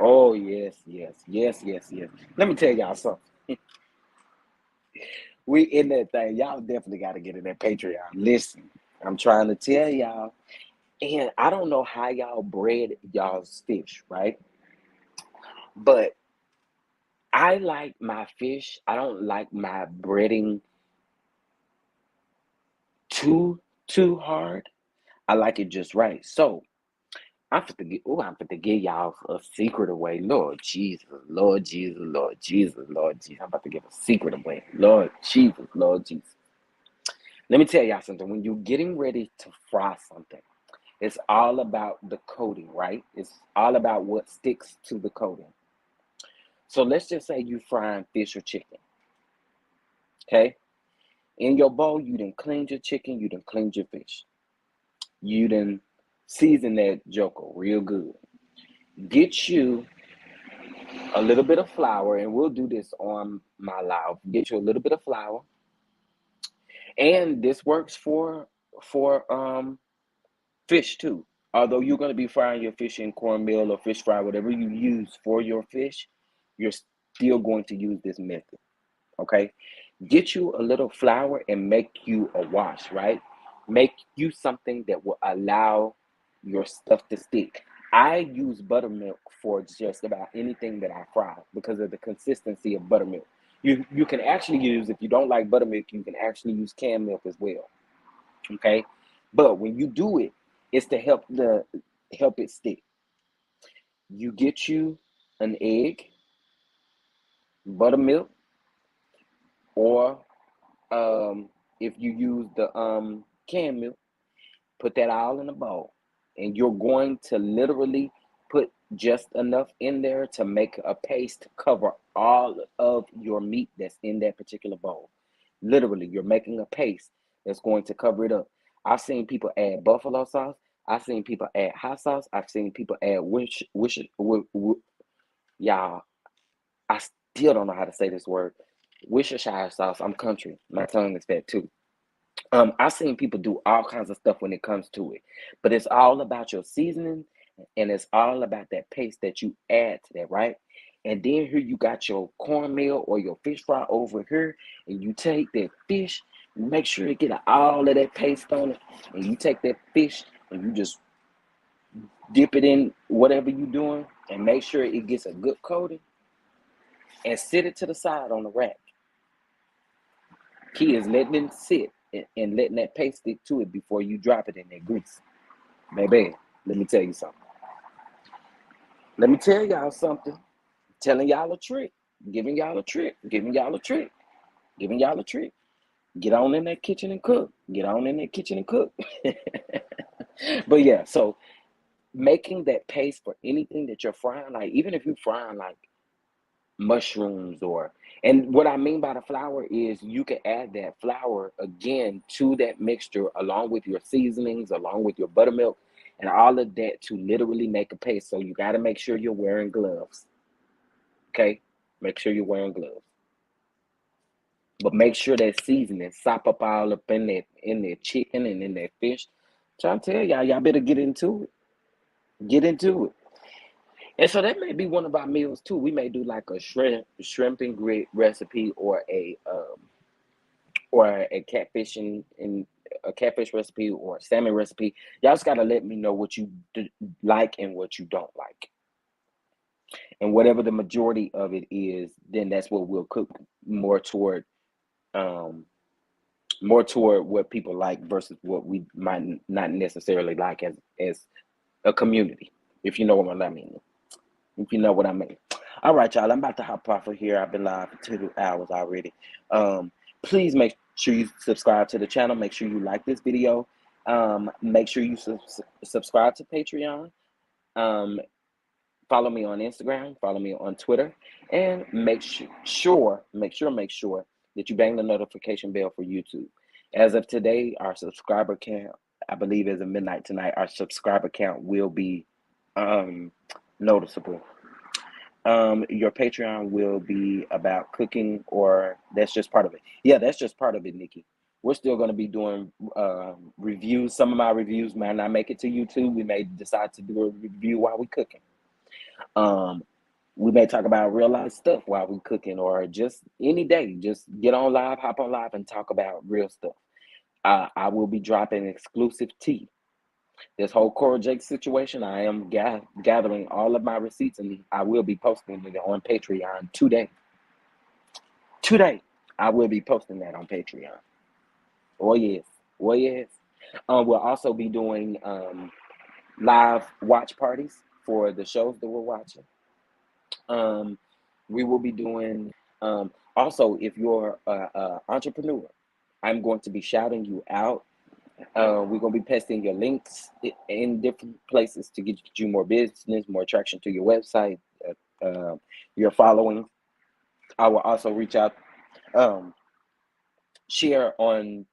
Oh yes, yes, yes, yes, yes. Let me tell y'all something. We in that thing. Y'all definitely got to get in that Patreon. Listen, I'm trying to tell y'all. And I don't know how y'all bread y'all's fish, right? But I like my fish. I don't like my breading too hard. I like it just right. So I'm fit to give y'all a secret away. Lord Jesus, Lord Jesus, Lord Jesus, Lord Jesus. I'm about to give a secret away. Lord Jesus, Lord Jesus. Let me tell y'all something. When you're getting ready to fry something, it's all about the coating, right? It's all about what sticks to the coating. So let's just say you frying fish or chicken, okay? In your bowl, you done cleaned your chicken, you done cleaned your fish. You done season that joker real good. Get you a little bit of flour, and we'll do this on my live. Get you a little bit of flour, and this works for fish too. Although you're going to be frying your fish in cornmeal or fish fry, whatever you use for your fish, you're still going to use this method. Okay, get you a little flour and make you a wash, right? Make you something that will allow your stuff to stick. I use buttermilk for just about anything that I fry because of the consistency of buttermilk. You can actually use, if you don't like buttermilk, you can actually use canned milk as well. Okay, but when you do it, it's to help it stick. You get you an egg, buttermilk, or if you use the canned milk, put that all in a bowl. And you're going to literally put just enough in there to make a paste to cover all of your meat that's in that particular bowl. Literally, you're making a paste that's going to cover it up. I've seen people add buffalo sauce. I've seen people add hot sauce. I've seen people add y'all, I still don't know how to say this word. Worcestershire sauce. I'm country. My tongue is fat too. I've seen people do all kinds of stuff when it comes to it, but it's all about your seasoning and it's all about that paste that you add to that, right? And then here you got your cornmeal or your fish fry over here, and you take that fish, make sure you get all of that paste on it, and you take that fish and you just dip it in whatever you're doing and make sure it gets a good coating and sit it to the side on the rack. Key is letting it sit and letting that paste stick to it before you drop it in that grease. Baby, let me tell you something. Let me tell y'all something. Telling y'all a trick. Giving y'all a trick. Giving y'all a trick. Giving y'all a trick. Get on in that kitchen and cook. Get on in that kitchen and cook. But yeah, so making that paste for anything that you're frying, like even if you're frying like mushrooms and what I mean by the flour is you can add that flour again to that mixture along with your seasonings, along with your buttermilk and all of that to literally make a paste. So you got to make sure you're wearing gloves. Okay? Make sure you're wearing gloves. But make sure that seasoning sop up all up in that chicken and in that fish. I'm trying to tell y'all better get into it. Get into it. And so that may be one of our meals too. We may do like a shrimp and grit recipe or a catfish and a catfish recipe or a salmon recipe. Y'all just gotta let me know what you like and what you don't like. And whatever the majority of it is, then that's what we'll cook more toward what people like versus what we might not necessarily like as a community, if you know what I mean. If you know what I mean. All right, y'all, I'm about to hop off of here. I've been live for 2 hours already. Please make sure you subscribe to the channel. Make sure you like this video. Make sure you subscribe to Patreon. Follow me on Instagram. Follow me on Twitter. And make sure that you bang the notification bell for YouTube. As of today, our subscriber count, I believe as of midnight tonight, our subscriber count will be noticeable. Your Patreon will be about cooking, or that's just part of it. Yeah, that's just part of it, Nikki. We're still going to be doing reviews. Some of my reviews might not make it to YouTube. We may decide to do a review while we're cooking. We may talk about real life stuff while we're cooking, or just any day. Just get on live, hop on live, and talk about real stuff. I will be dropping exclusive tea. This whole Cora Jakes situation, I am gathering all of my receipts, and I will be posting it on Patreon today. Today, I will be posting that on Patreon. Oh, yes. Oh, yes. We'll also be doing live watch parties for the shows that we're watching. We will be doing, also, if you're an entrepreneur, I'm going to be shouting you out. We're going to be pasting your links in different places to get you more business, more traction to your website, your following. I will also reach out, share on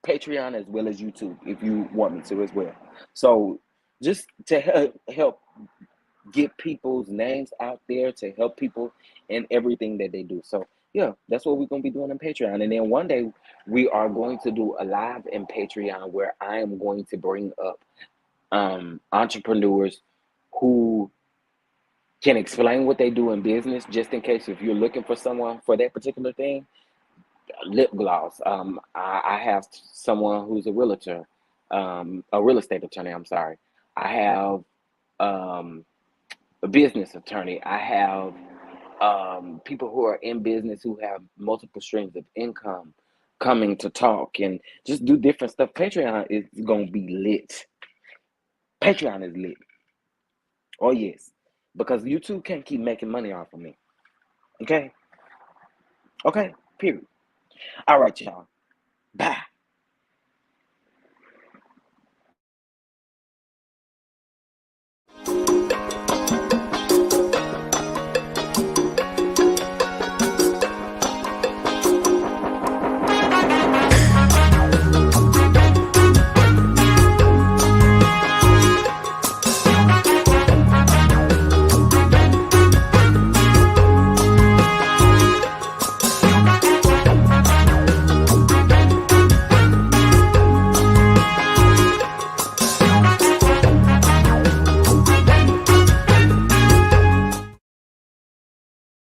Patreon as well as YouTube if you want me to as well. So just to help get people's names out there, to help people in everything that they do. So yeah, that's what we're going to be doing on Patreon. And then one day we are going to do a live in Patreon where I am going to bring up entrepreneurs who can explain what they do in business, just in case if you're looking for someone for that particular thing. Lip gloss. I have someone who's a realtor, a real estate attorney, I'm sorry. I have a business attorney. I have people who are in business who have multiple streams of income coming to talk and just do different stuff. Patreon is going to be lit. Patreon is lit. Oh, yes. Because YouTube can't keep making money off of me. Okay? Okay? Period. All right, y'all. Bye.